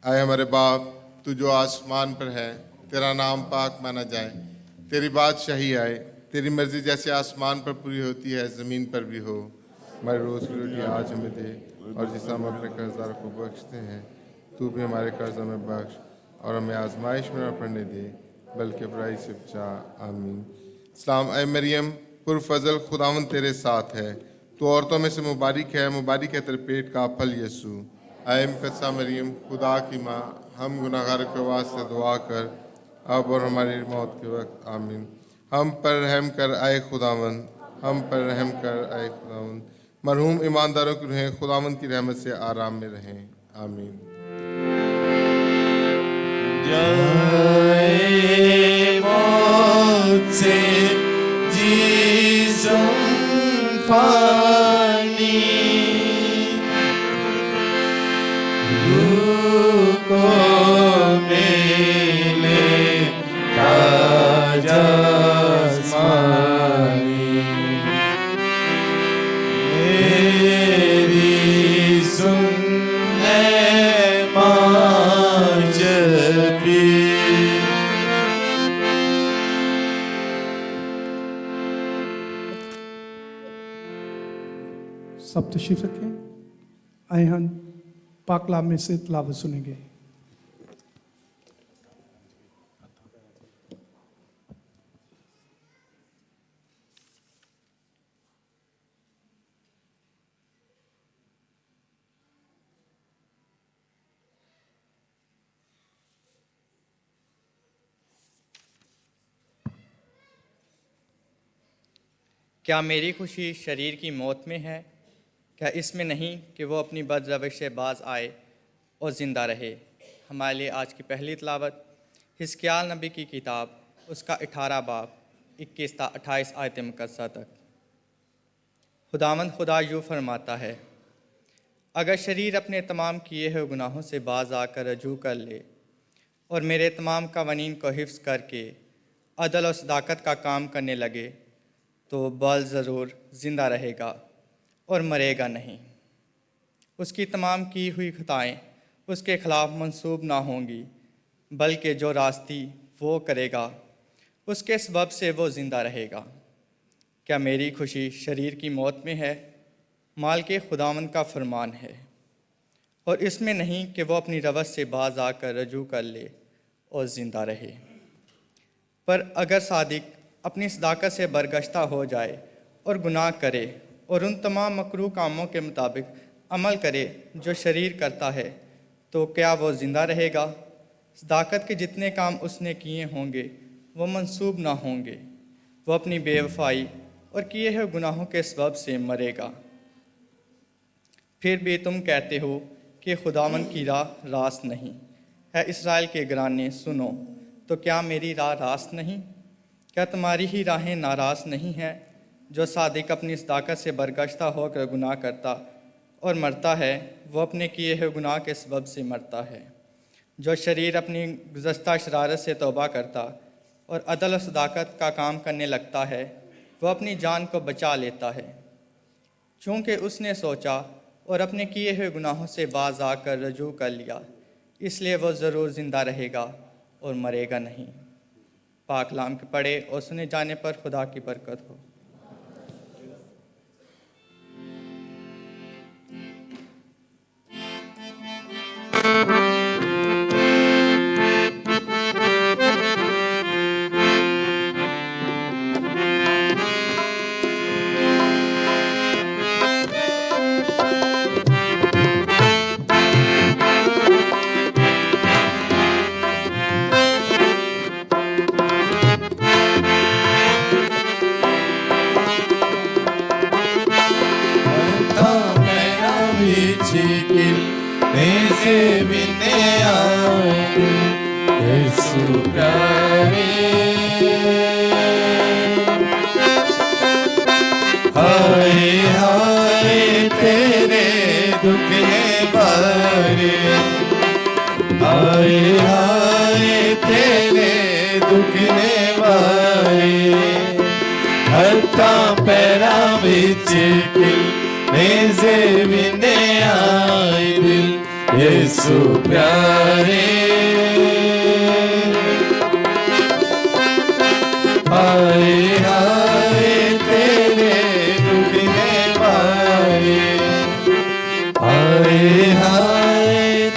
आए हमारे बाप, तू जो आसमान पर है, तेरा नाम पाक माना जाए, तेरी बादशाही आए, तेरी मर्जी जैसे आसमान पर पूरी होती है ज़मीन पर भी हो। हमारी रोज़ की रोटी आज हमें दे, और जिस हम अपने कर्जदार को बख्शते हैं, तू भी हमारे कर्ज हमें बख्श, और हमें आजमाइश में न पड़ने दे, बल्कि बुराई से बचा। आमीन। सलाम ऐ मरियम, पुरफजल, खुदावंद तेरे साथ है, तो औरतों में से मुबारक है, मुबारक है तेरे पेट का फल यसू। ऐ मुकद्दसा मरियम, खुदा की माँ, हम गुनाहगार के वास्ते दुआ कर, अब और हमारी मौत के वक्त। आमीन। हम पर रहम कर आए खुदावंद, हम पर रहम कर आए खुदावंद। मरहूम ईमानदारों की रूहें खुदावंद की रहमत से आराम में रहें। आमीन। जाए मौत से जिस्म फानी, रूह को मिले ताज आसमानी। मेरी सुन ऐ माँ जबी। सब तशरीफ रखें। आए हम पाक कलाम में से तिलावत सुनेंगे। क्या मेरी खुशी शरीर की मौत में है? क्या इसमें नहीं कि वो अपनी बद रविश से बाज आए और ज़िंदा रहे? हमारे लिए आज की पहली तिलावत हिजकिय्याह नबी की किताब, उसका 18 बाब 21 से 28 आयत मुक़द्दसा तक। खुदावंद खुदा यूँ फरमाता है, अगर शरीर अपने तमाम किए हुए गुनाहों से बाज आकर रजू कर ले और मेरे तमाम कवानीन को हिफ्ज़ करके अदल और सदाकत का काम करने लगे, तो बल ज़रूर ज़िंदा रहेगा और मरेगा नहीं। उसकी तमाम की हुई खताएँ उसके ख़िलाफ़ मंसूब ना होंगी, बल्कि जो रास्ती वो करेगा उसके सबब से वो ज़िंदा रहेगा। क्या मेरी खुशी शरीर की मौत में है? माल के खुदावंद का फरमान है, और इसमें नहीं कि वो अपनी रवस से बाज आकर रजू कर ले और ज़िंदा रहे। पर अगर सादिक अपनी सदाकत से बरगश्ता हो जाए और गुनाह करे और उन तमाम मकरूह कामों के मुताबिक अमल करे जो शरीर करता है, तो क्या वो ज़िंदा रहेगा? सदाकत के जितने काम उसने किए होंगे वो मंसूब ना होंगे। वो अपनी बेवफाई और किए हुए गुनाहों के सबब से मरेगा। फिर भी तुम कहते हो कि खुदावंद की राह रास्त नहीं है। इस्राएल के घराने सुनो, तो क्या मेरी राह रास्त नहीं? क्या तुम्हारी ही राहें नाराज़ नहीं हैं? जो सादिक अपनी सदाकत से बरगश्ता होकर गुनाह करता और मरता है, वो अपने किए हुए गुनाह के सबब से मरता है। जो शरीर अपनी गुज़श्ता शरारत से तौबा करता और अदल और सदाकत का काम करने लगता है, वो अपनी जान को बचा लेता है। चूँकि उसने सोचा और अपने किए हुए गुनाहों से बाज आकर रजू कर लिया, इसलिए वो ज़रूर ज़िंदा रहेगा और मरेगा नहीं। पाक कलाम के पढ़े और सुने जाने पर खुदा की बरकत हो। खिलने से बिने आए यीशु प्यारे। हाय हाय तेरे दुखने बारे, हाय हाय तेरे दुखने बारे। हत्था पैरा बिच खिलने से बिने आए दिल यीशु प्यारे। हाय हाय तेरे दुखने बारे, हाय हाय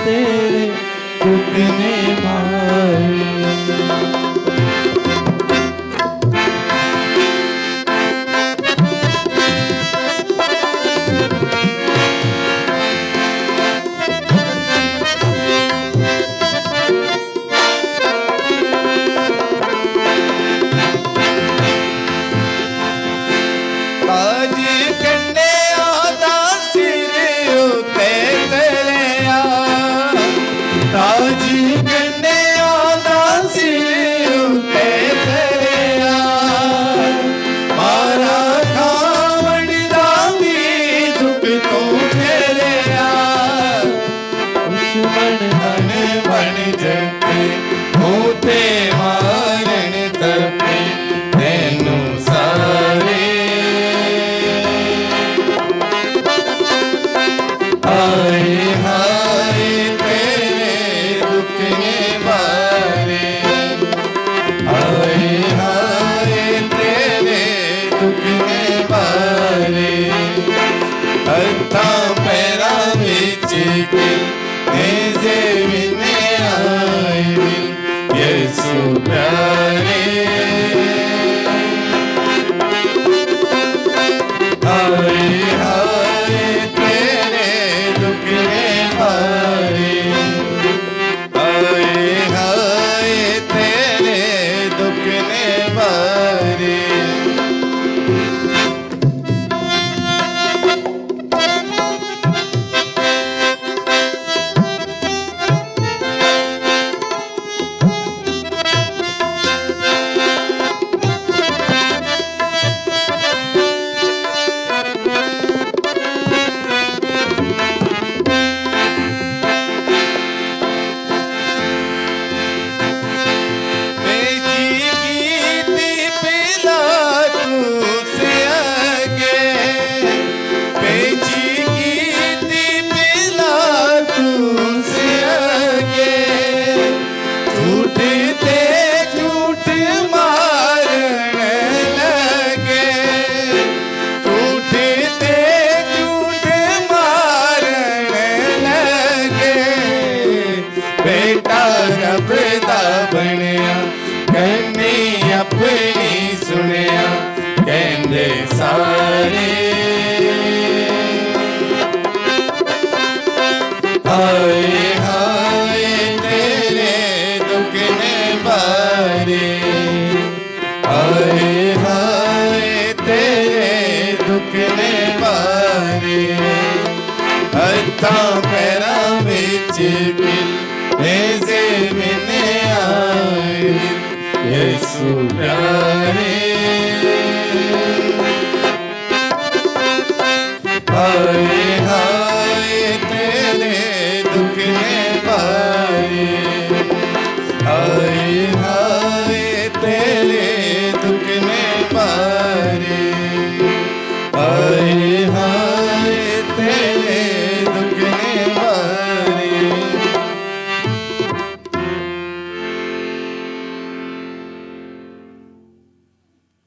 तेरे दुखने बारे।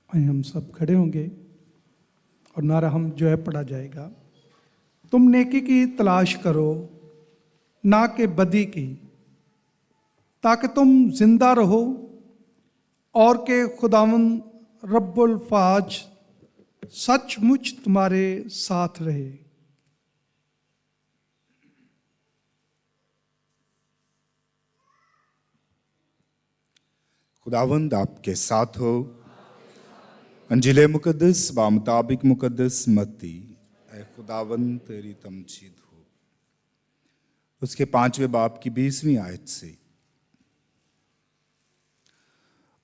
हम सब खड़े होंगे और नारा हम जो है पढ़ा जाएगा। तुम नेकी की तलाश करो ना कि बदी की, ताकि तुम जिंदा रहो और के खुदावंद रब्बुल फाज सचमुच तुम्हारे साथ रहे। खुदावंद आपके साथ हो। अंजिले मुकद्दस बामुताबिक मुकद्दस मत्ती। ऐ खुदावंद तेरी तमजीद हो। उसके 5वें बाब की 20वीं आयत से।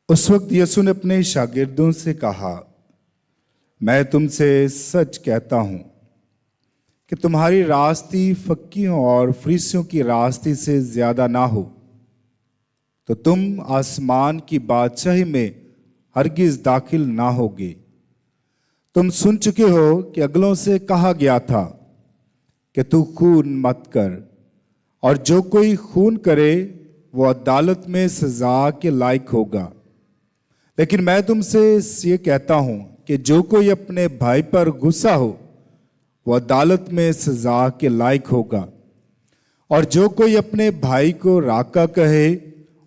उस वक्त यीशु ने अपने शागिर्दों से कहा, मैं तुमसे सच कहता हूं कि तुम्हारी रास्ती फक्कियों और फरीसियों की रास्ती से ज्यादा ना हो, तो तुम आसमान की बादशाही में हरगिज दाखिल ना होगे। तुम सुन चुके हो कि अगलों से कहा गया था कि तू खून मत कर, और जो कोई खून करे वो अदालत में सजा के लायक होगा। लेकिन मैं तुमसे ये कहता हूं कि जो कोई अपने भाई पर गुस्सा हो वो अदालत में सजा के लायक होगा, और जो कोई अपने भाई को राका कहे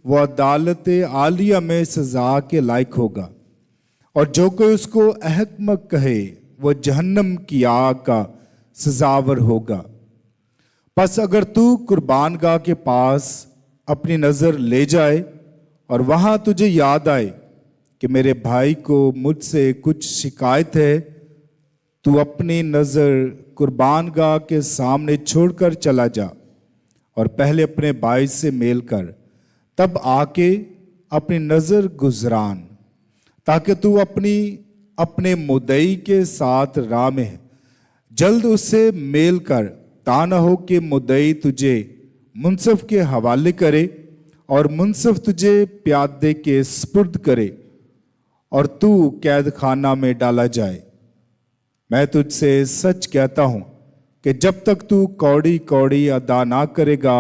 वो अदालत आलिया में सजा के लायक होगा, और जो कोई उसको अहकमक कहे वो जहन्नम की आग का सजावर होगा। बस अगर तू कुर्बानगाह के पास अपनी नज़र ले जाए और वहां तुझे याद आए कि मेरे भाई को मुझसे कुछ शिकायत है, तू अपनी नज़र कुर्बानगाह के सामने छोड़कर चला जा और पहले अपने भाई से मेल कर, तब आके अपनी नज़र गुजरान, ताकि तू अपने मुद्दई के साथ राह में जल्द उससे मेल कर, ता न हो कि मुद्दई तुझे मुंसफ के हवाले करे और मुंसफ तुझे प्यादे के स्पुर्द करे और तू कैद खाना में डाला जाए। मैं तुझसे सच कहता हूं कि जब तक तू कौड़ी कौड़ी अदा ना करेगा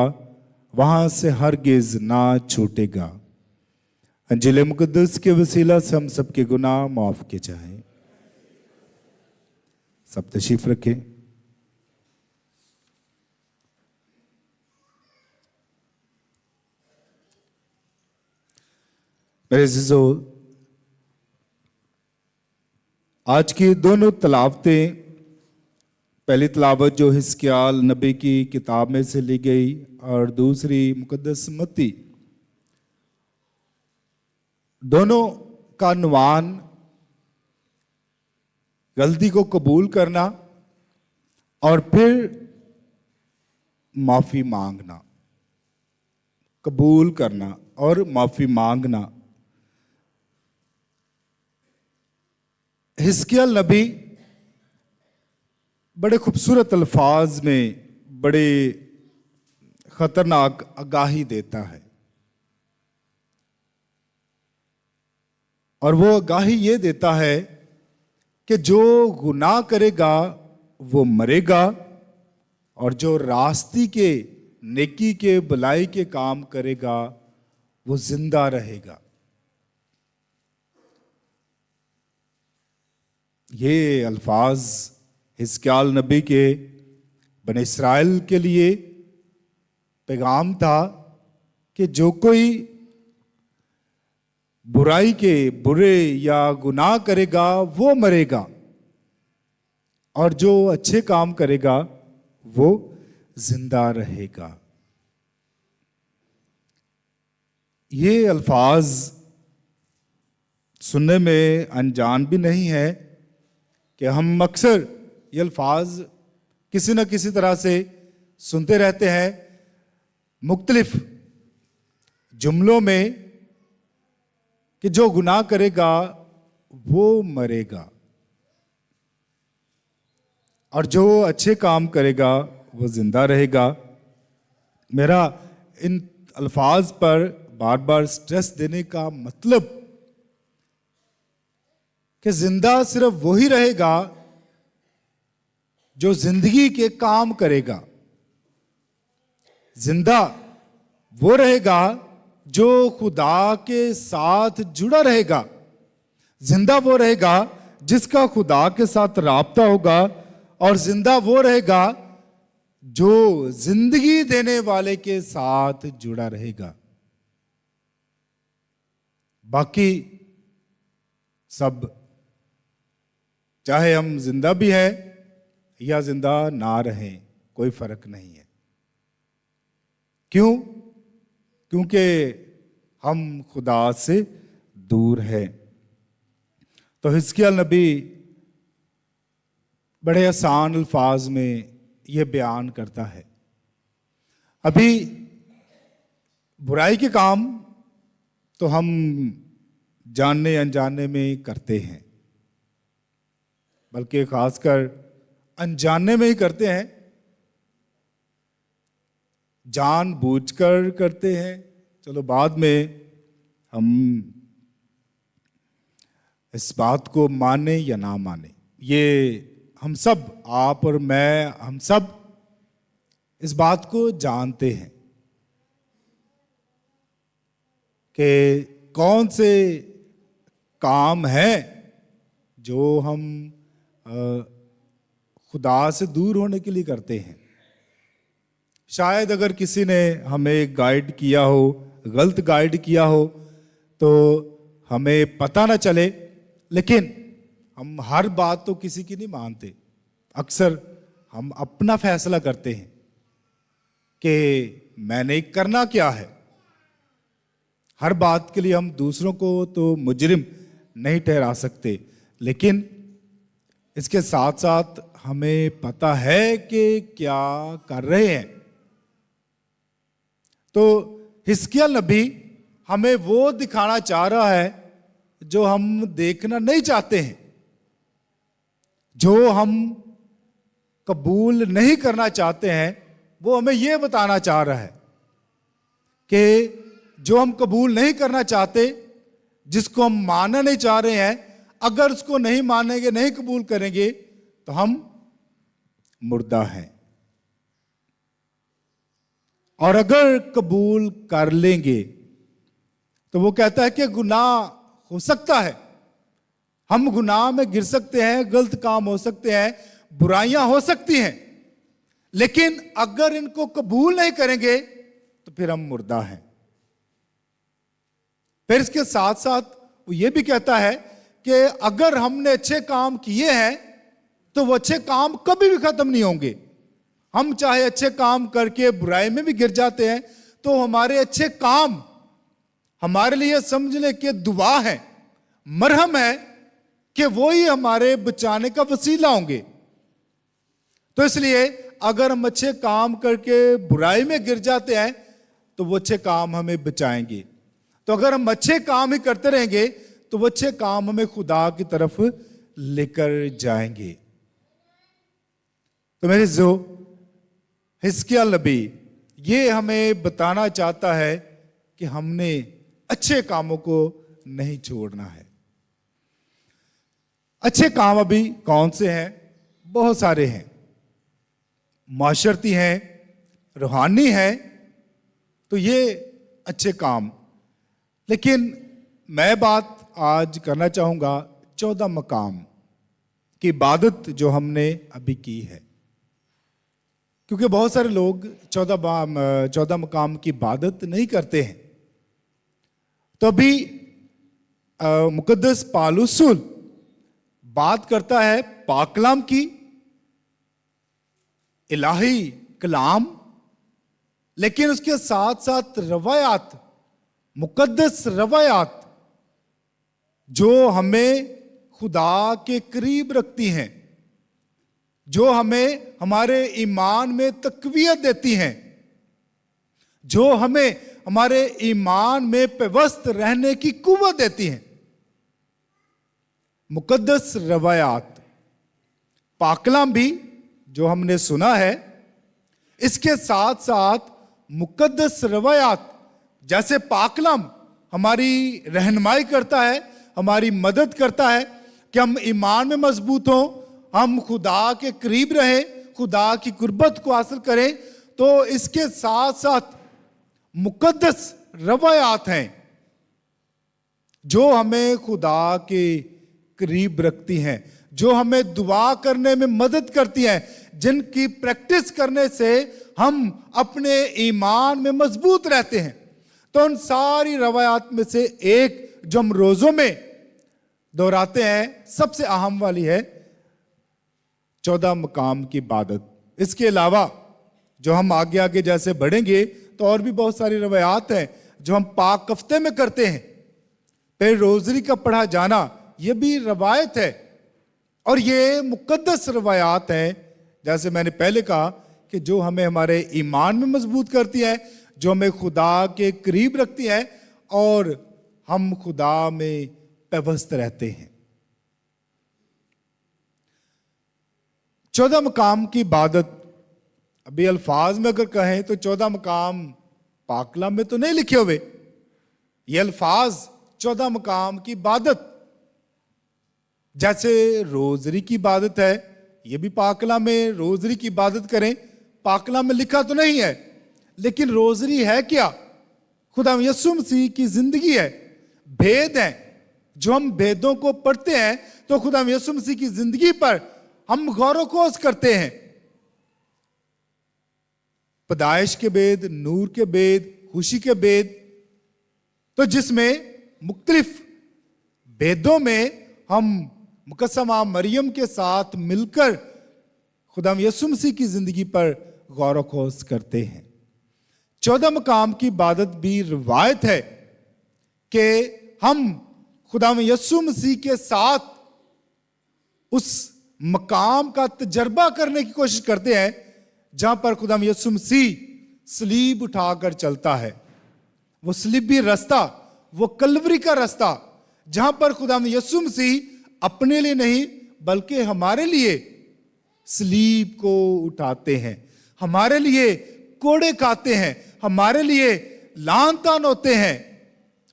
वहां से हरगिज ना छूटेगा। अंजिल मुकद्दस के वसीला से हम सबके गुनाह माफ किए जाएं। सब तशरीफ रखें। मेरे अज़ीज़ों, आज की दोनों तलावतें, पहली तलावत जो हिस्कियाल नबी की किताब में से ली गई और दूसरी मुकद्दस मत्ती, दोनों का अनुमान गलती को कबूल करना और फिर माफी मांगना। कबूल करना और माफी मांगना। हिस्कियाल नबी बड़े खूबसूरत अल्फाज में बड़े खतरनाक आगाही देता है, और वो आगाही ये देता है कि जो गुनाह करेगा वो मरेगा, और जो रास्ती के नेकी के भलाई के काम करेगा वो जिंदा रहेगा। ये अल्फाज हिस्कियाल नबी के बने इस्राएल के लिए पैगाम था कि जो कोई बुराई के बुरे या गुनाह करेगा वो मरेगा, और जो अच्छे काम करेगा वो जिंदा रहेगा। ये अल्फाज सुनने में अनजान भी नहीं है कि हम अक्सर ये अल्फाज किसी न किसी तरह से सुनते रहते हैं मुख्तलिफ जुमलों में कि जो गुनाह करेगा वो मरेगा, और जो अच्छे काम करेगा वो जिंदा रहेगा। मेरा इन अल्फाज पर बार बार स्ट्रेस देने का मतलब कि जिंदा सिर्फ वही रहेगा जो जिंदगी के काम करेगा। जिंदा वो रहेगा जो खुदा के साथ जुड़ा रहेगा। जिंदा वो रहेगा जिसका खुदा के साथ राब्ता होगा, और जिंदा वो रहेगा जो जिंदगी देने वाले के साथ जुड़ा रहेगा। बाकी सब, चाहे हम जिंदा भी हैं या जिंदा ना रहें, कोई फर्क नहीं है। क्यों? क्योंकि हम खुदा से दूर हैं। तो हिस्कियाल नबी बड़े आसान अल्फाज में ये बयान करता है, अभी बुराई के काम तो हम जानने अनजाने में करते हैं, बल्कि खासकर अनजाने में ही करते हैं, जानबूझकर करते हैं। चलो बाद में हम इस बात को माने या ना माने, ये हम सब, आप और मैं, हम सब इस बात को जानते हैं कि कौन से काम हैं जो हम खुदा से दूर होने के लिए करते हैं। शायद अगर किसी ने हमें गाइड किया हो, गलत गाइड किया हो, तो हमें पता ना चले, लेकिन हम हर बात तो किसी की नहीं मानते। अक्सर हम अपना फैसला करते हैं कि मैंने करना क्या है। हर बात के लिए हम दूसरों को तो मुजरिम नहीं ठहरा सकते, लेकिन इसके साथ साथ हमें पता है कि क्या कर रहे हैं। तो हिजकिय्याह नबी हमें वो दिखाना चाह रहा है जो हम देखना नहीं चाहते हैं, जो हम कबूल नहीं करना चाहते हैं। वो हमें ये बताना चाह रहा है कि जो हम कबूल नहीं करना चाहते, जिसको हम मानना नहीं चाह रहे हैं, अगर उसको नहीं मानेंगे, नहीं कबूल करेंगे, तो हम मुर्दा हैं। और अगर कबूल कर लेंगे तो वो कहता है कि गुनाह हो सकता है, हम गुनाह में गिर सकते हैं, गलत काम हो सकते हैं, बुराइयां हो सकती हैं, लेकिन अगर इनको कबूल नहीं करेंगे तो फिर हम मुर्दा हैं। फिर इसके साथ साथ वो ये भी कहता है कि अगर हमने अच्छे काम किए हैं तो वो अच्छे काम कभी भी खत्म नहीं होंगे। हम चाहे अच्छे काम करके बुराई में भी गिर जाते हैं, तो हमारे अच्छे काम हमारे लिए समझने के दुआ है, मरहम है, कि वो ही हमारे बचाने का वसीला होंगे। तो इसलिए अगर हम अच्छे काम करके बुराई में गिर जाते हैं तो वो अच्छे काम हमें बचाएंगे। तो अगर हम अच्छे काम ही करते रहेंगे तो वो अच्छे काम हमें खुदा की तरफ लेकर जाएंगे। तो मेरे जो हिजकिय्याह नबी ये हमें बताना चाहता है कि हमने अच्छे कामों को नहीं छोड़ना है। अच्छे काम अभी कौन से हैं? बहुत सारे हैं, माशरती हैं, रूहानी हैं, तो ये अच्छे काम। लेकिन मैं बात आज करना चाहूँगा 14 मकाम की इबादत जो हमने अभी की है, क्योंकि बहुत सारे लोग 14 मकाम की इबादत नहीं करते हैं। तो अभी मुकद्दस पालूसुल बात करता है पाकलाम की, इलाही कलाम, लेकिन उसके साथ साथ रवायात, मुकद्दस रवायात जो हमें खुदा के करीब रखती हैं, जो हमें हमारे ईमान में तकवीयत देती हैं, जो हमें हमारे ईमान में पेवस्त रहने की कुव्वत देती हैं। मुकद्दस रवायात, पाकलाम भी जो हमने सुना है, इसके साथ साथ मुकद्दस रवायात, जैसे पाकलाम हमारी रहनुमाई करता है, हमारी मदद करता है कि हम ईमान में मजबूत हों, हम खुदा के करीब रहें, खुदा की कुर्बत को हासिल करें। तो इसके साथ साथ मुकद्दस रवायात हैं जो हमें खुदा के करीब रखती हैं, जो हमें दुआ करने में मदद करती हैं, जिनकी प्रैक्टिस करने से हम अपने ईमान में मजबूत रहते हैं। तो उन सारी रवायात में से एक जो हम रोज़ों में दोहराते हैं, सबसे अहम वाली है 14 मकाम की इबादत। इसके अलावा जो हम आगे आगे जैसे बढ़ेंगे तो और भी बहुत सारी रवायात हैं जो हम पाक हफ्ते में करते हैं। फिर रोज़री का पढ़ा जाना, ये भी रवायत है, और ये मुकद्दस रवायात हैं। जैसे मैंने पहले कहा कि जो हमें हमारे ईमान में मजबूत करती है, जो हमें खुदा के करीब रखती है और हम खुदा में पेवस्त रहते हैं। 14 मकाम की इबादत, अभी अल्फाज में अगर कहें तो 14 मकाम पाकला में तो नहीं लिखे हुए। ये अल्फाज 14 मकाम की इबादत, जैसे रोजरी की इबादत है, ये भी पाकला में रोजरी की इबादत करें, पाकला में लिखा तो नहीं है, लेकिन रोजरी है क्या? खुदा यीशु मसीह की जिंदगी है, भेद है। जो हम भेदों को पढ़ते हैं तो खुदा यीशु मसीह की जिंदगी पर हम गौर खोज करते हैं। पैदाइश के भेद, नूर के भेद, खुशी के भेद, तो जिसमें मुख्तलिफ भेदों में हम मुकस्समा मरियम के साथ मिलकर खुदा यीशु मसीह की जिंदगी पर गौर खोज करते हैं। 14 मकाम की इबादत भी रिवायत है कि हम खुदा यीशु मसीह के साथ उस मकाम का तजर्बा करने की कोशिश करते हैं जहां पर खुदा यीशु मसीह सलीब उठाकर चलता है। वो सलीबी रास्ता, वो कलवरी का रास्ता, जहां पर खुदा यीशु मसीह अपने लिए नहीं बल्कि हमारे लिए सलीब को उठाते हैं, हमारे लिए कोड़े खाते हैं, हमारे लिए लान तान होते हैं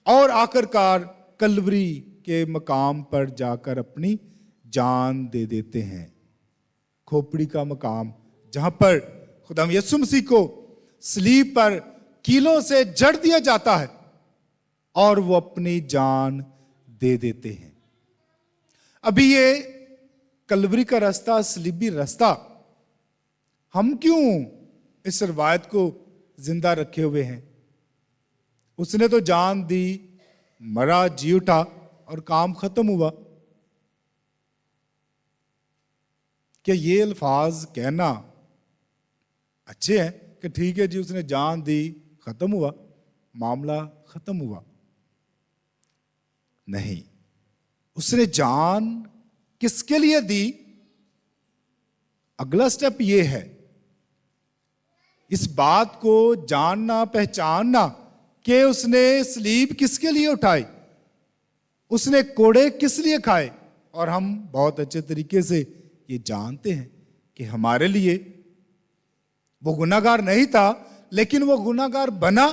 और आखिरकार कलवरी के मकाम पर जाकर अपनी जान दे देते हैं। खोपड़ी का मकाम, जहां पर खुदा यीशु मसीह को सलीब पर कीलों से जड़ दिया जाता है और वो अपनी जान दे देते हैं। अभी ये कलवरी का रास्ता, सलीबी रास्ता, हम क्यों इस रवायत को जिंदा रखे हुए हैं? उसने तो जान दी, मरा, जी उठा और काम खत्म हुआ। क्या ये अल्फाज कहना अच्छे हैं कि ठीक है जी, उसने जान दी, खत्म हुआ, मामला खत्म हुआ? नहीं, उसने जान किसके लिए दी? अगला स्टेप ये है, इस बात को जानना, पहचानना कि उसने सलीब किसके लिए उठाई, उसने कोड़े किस लिए खाए। और हम बहुत अच्छे तरीके से ये जानते हैं कि हमारे लिए वो गुनाहगार नहीं था, लेकिन वो गुनाहगार बना।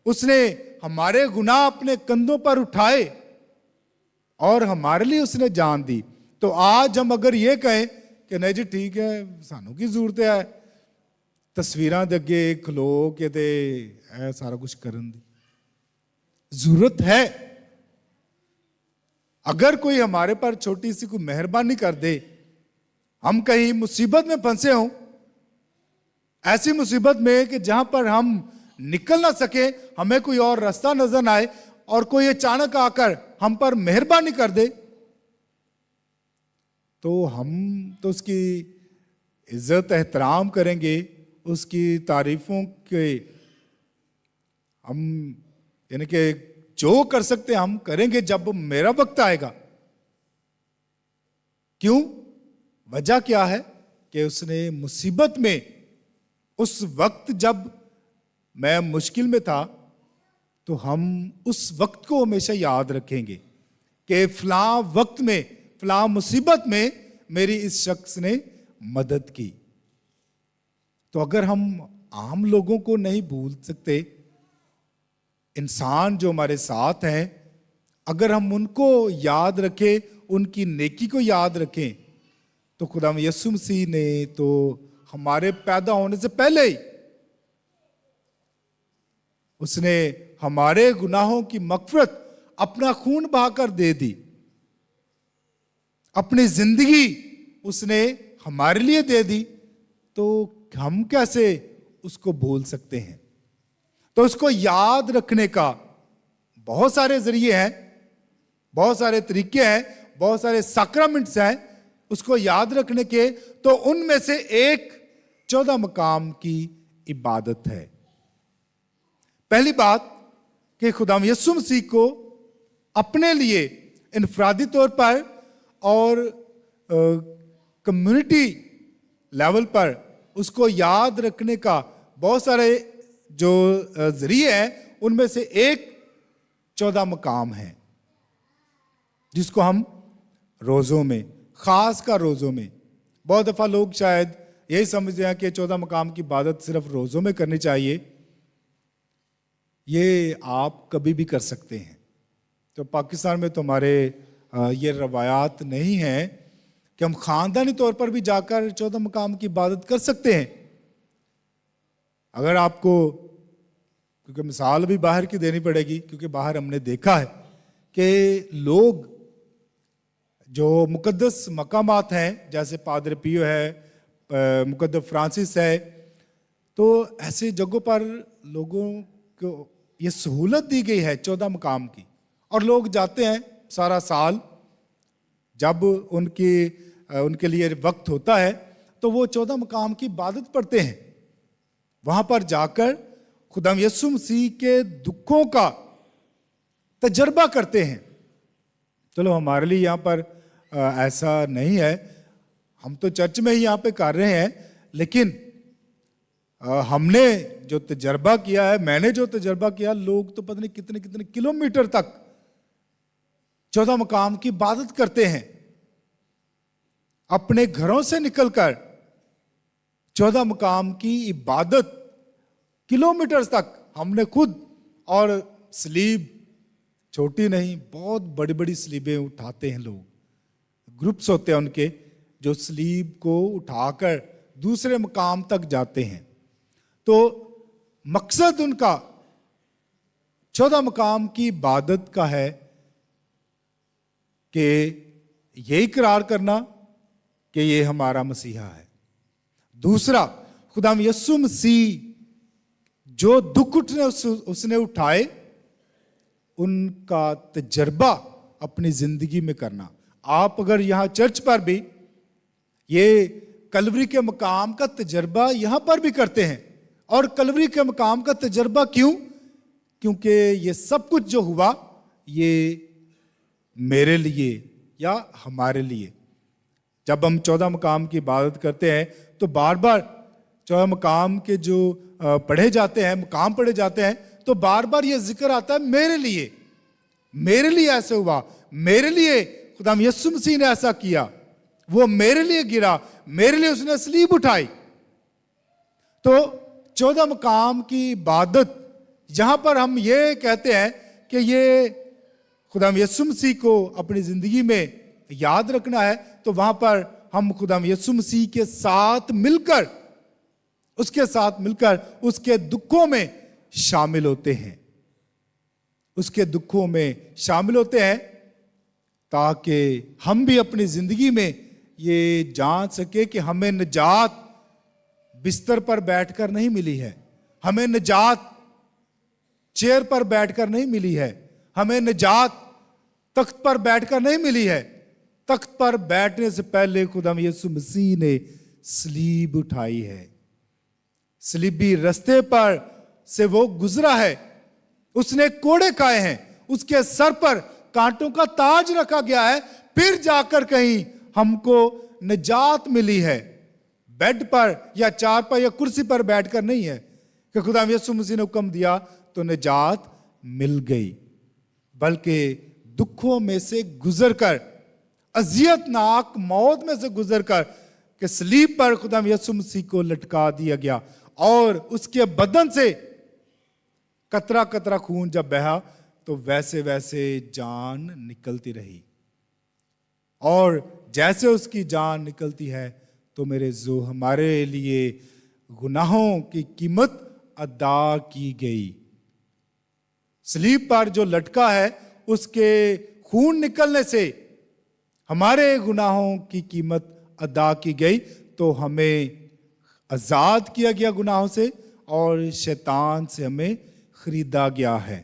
उसने हमारे गुनाह अपने कंधों पर उठाए और हमारे लिए उसने जान दी। तो आज हम अगर ये कहें कि नहीं जी ठीक है, सानू की जरूरत है तस्वीरां दे अगे खलो के ते ऐ सारा कुछ करन दी, जरूरत है। अगर कोई हमारे पर छोटी सी कोई मेहरबानी कर दे, हम कहीं मुसीबत में फंसे हों, ऐसी मुसीबत में कि जहां पर हम निकल ना सके, हमें कोई और रास्ता नजर ना आए और कोई अचानक आकर हम पर मेहरबानी कर दे, तो हम तो उसकी इज्जत एहतराम करेंगे, उसकी तारीफों के हम यानी कि जो कर सकते हैं हम करेंगे जब मेरा वक्त आएगा। क्यों? वजह क्या है कि उसने मुसीबत में, उस वक्त जब मैं मुश्किल में था, तो हम उस वक्त को हमेशा याद रखेंगे कि फलां वक्त में, फलां मुसीबत में मेरी इस शख्स ने मदद की। तो अगर हम आम लोगों को नहीं भूल सकते, इंसान जो हमारे साथ हैं, अगर हम उनको याद रखें, उनकी नेकी को याद रखें, तो खुदा यीशु मसीह ने तो हमारे पैदा होने से पहले ही उसने हमारे गुनाहों की मगफरत अपना खून बहाकर दे दी। अपनी जिंदगी उसने हमारे लिए दे दी, तो हम कैसे उसको भूल सकते हैं? तो उसको याद रखने का बहुत सारे जरिए हैं, बहुत सारे तरीके हैं, बहुत सारे सैक्रामेंट्स हैं उसको याद रखने के। तो उनमें से एक 14 मकाम की इबादत है। पहली बात कि खुदा यीशु मसीह को अपने लिए इनफरादी तौर पर और कम्युनिटी लेवल पर उसको याद रखने का बहुत सारे जो जरिए हैं, उनमें से एक 14 मकाम है, जिसको हम रोज़ों में, ख़ास कर रोज़ों में, बहुत दफ़ा लोग शायद यही समझते हैं कि 14 मकाम की इबादत सिर्फ रोज़ों में करनी चाहिए। ये आप कभी भी कर सकते हैं। तो पाकिस्तान में तो हमारे ये रवायात नहीं हैं कि हम ख़ानदानी तौर पर भी जाकर 14 मकाम की इबादत कर सकते हैं। अगर आपको, क्योंकि मिसाल भी बाहर की देनी पड़ेगी, क्योंकि बाहर हमने देखा है कि लोग जो मुकद्दस मकामात हैं, जैसे पादर पियो है, मुकद्दस फ्रांसिस है, तो ऐसे जगहों पर लोगों को ये सहूलत दी गई है 14 मकाम की, और लोग जाते हैं सारा साल। जब उनके लिए वक्त होता है तो वो 14 मकाम की इबादत पढ़ते हैं। वहाँ पर जाकर खुदाम यीशु मसीह के दुखों का तजर्बा करते हैं। चलो हमारे लिए यहाँ पर ऐसा नहीं है, हम तो चर्च में ही यहाँ पे कर रहे हैं, लेकिन हमने जो तजर्बा किया है, मैंने जो तजर्बा किया, लोग तो पता नहीं कितने कितने किलोमीटर तक 14 मकाम की इबादत करते हैं। अपने घरों से निकलकर 14 मकाम की इबादत किलोमीटर तक हमने खुद, और स्लीब छोटी नहीं, बहुत बड़ी बड़ी स्लीबें उठाते हैं लोग। ग्रुप्स होते हैं उनके जो स्लीब को उठाकर दूसरे मकाम तक जाते हैं। तो मकसद उनका 14 मकाम की इबादत का है कि ये इकरार करना कि ये हमारा मसीहा है। दूसरा, खुदाम यीशु मसीह जो दुख उसने उठाए, उनका तजर्बा अपनी जिंदगी में करना। आप अगर यहाँ चर्च पर भी ये कलवरी के मकाम का तजर्बा यहाँ पर भी करते हैं, और कलवरी के मकाम का तजर्बा क्यों? क्योंकि ये सब कुछ जो हुआ ये मेरे लिए या हमारे लिए। जब हम 14 मकाम की इबादत करते हैं तो बार बार 14 मकाम के जो पढ़े जाते हैं, मकाम पढ़े जाते हैं, तो बार बार ये जिक्र आता है मेरे लिए ऐसे हुआ, मेरे लिए खुदाम यीशु मसीह ने ऐसा किया, वो मेरे लिए गिरा, मेरे लिए उसने सलीब उठाई। तो 14 मकाम की इबादत, जहां पर हम ये कहते हैं कि ये खुदाम यीशु मसीह को अपनी जिंदगी में याद रखना है, तो वहां पर हम खुदाम यीशु मसीह के साथ मिलकर, उसके साथ मिलकर उसके दुखों में शामिल होते हैं, उसके दुखों में शामिल होते हैं, ताकि हम भी अपनी जिंदगी में ये जान सके कि हमें निजात बिस्तर पर बैठकर नहीं मिली है, हमें निजात चेयर पर बैठकर नहीं मिली है, हमें निजात तख्त पर बैठकर नहीं मिली है। तख्त पर बैठने से पहले खुदाम यीशु मसीह ने सलीब उठाई है, सलीबी रास्ते पर से वो गुजरा है, उसने कोड़े खाए हैं, उसके सर पर कांटों का ताज रखा गया है, फिर जाकर कहीं हमको निजात मिली है। बेड पर या चारपाई या कुर्सी पर बैठकर नहीं है कि खुदाम यीशु मसीह ने हुक्म दिया तो निजात मिल गई, बल्कि दुखों में से गुजरकर, अजियतनाक मौत में से गुजरकर कि सलीब पर खुदाम यीशु मसीह को लटका दिया गया, और उसके बदन से कतरा कतरा खून जब बहा तो वैसे वैसे जान निकलती रही, और जैसे उसकी जान निकलती है तो मेरे जो हमारे लिए गुनाहों की कीमत अदा की गई। सलीब पर जो लटका है उसके खून निकलने से हमारे गुनाहों की कीमत अदा की गई, तो हमें आजाद किया गया गुनाहों से, और शैतान से हमें खरीदा गया है।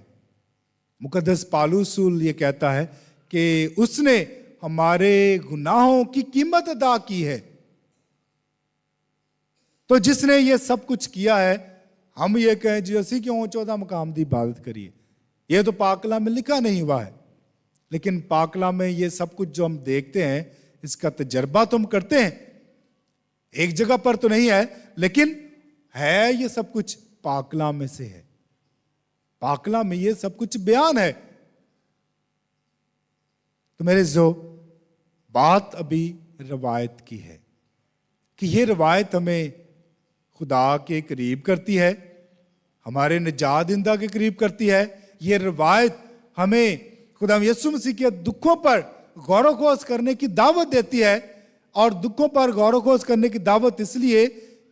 मुकद्दस पालूसूल ये कहता है कि उसने हमारे गुनाहों की कीमत अदा की है। तो जिसने ये सब कुछ किया है, हम ये कहें जी असी क्यों 14 मकाम की इबादत करिए, ये तो पाकला में लिखा नहीं हुआ है, लेकिन पाकला में ये सब कुछ जो हम देखते हैं इसका तजर्बा तो हम करते हैं। एक जगह पर तो नहीं है, लेकिन है ये सब कुछ पाकला में से है। पाकला में ये सब कुछ बयान है। तो मेरे जो बात अभी रवायत की है कि ये रवायत हमें खुदा के करीब करती है, हमारे निजात दिंदा के करीब करती है। ये रवायत हमें खुदा यीशु मसीह के दुखों पर गौर खोज करने की दावत देती है, और दुखों पर गौर खोज करने की दावत इसलिए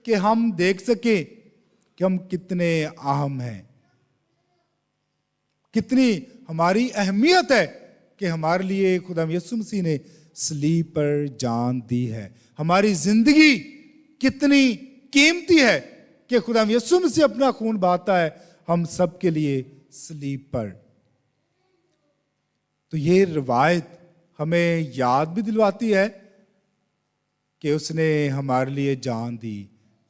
कि हम देख सकें कि हम कितने अहम हैं, कितनी हमारी अहमियत है कि हमारे लिए खुदा यीशु मसीह ने सलीब पर जान दी है। हमारी जिंदगी कितनी कीमती है कि खुदा यीशु मसीह अपना खून बहाता है हम सब के लिए सलीब पर। तो ये रवायत हमें याद भी दिलवाती है कि उसने हमारे लिए जान दी।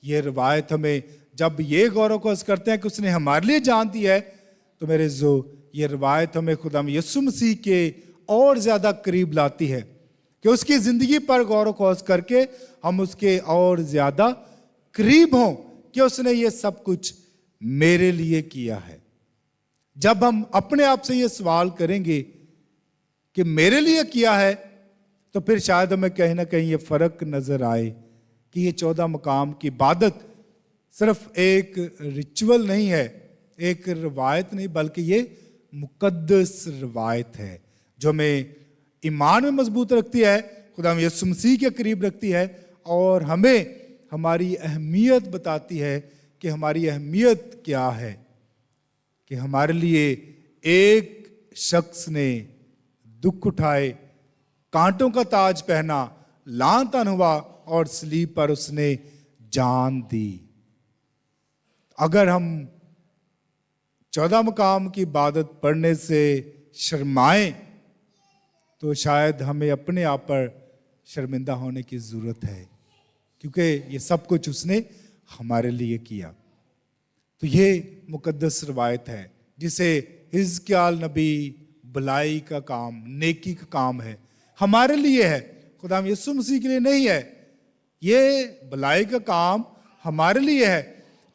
ये रवायत हमें जब ये गौर खोज करते हैं कि उसने हमारे लिए जान दी है, तो मेरे जो ये रवायत हमें खुदा यीशु मसीह के और ज़्यादा करीब लाती है कि उसकी ज़िंदगी पर गौर खोज करके हम उसके और ज़्यादा करीब हों कि उसने ये सब कुछ मेरे लिए किया है। जब हम अपने आप से ये सवाल करेंगे कि मेरे लिए किया है, तो फिर शायद हमें कहीं ना कहीं ये फ़र्क नज़र आए कि ये 14 मकाम की इबादत सिर्फ एक रिचुअल नहीं है, एक रवायत नहीं, बल्कि ये मुकद्दस रवायत है जो हमें ईमान में मजबूत रखती है, खुदा यीशु मसीह के करीब रखती है, और हमें हमारी अहमियत बताती है कि हमारी अहमियत क्या है, कि हमारे लिए एक शख्स ने दुख उठाए, कांटों का ताज पहना, लान तान हुआ और सलीब पर उसने जान दी। अगर हम 14 मकाम की इबादत पढ़ने से शर्माएं, तो शायद हमें अपने आप पर शर्मिंदा होने की ज़रूरत है, क्योंकि ये सब कुछ उसने हमारे लिए किया। तो ये मुकद्दस रवायत है जिसे हिजकिय्याल नबी भलाई का काम, नेकी का काम है, हमारे लिए है, खुदा यीशु मसीह के लिए नहीं है। ये भलाई का काम हमारे लिए है।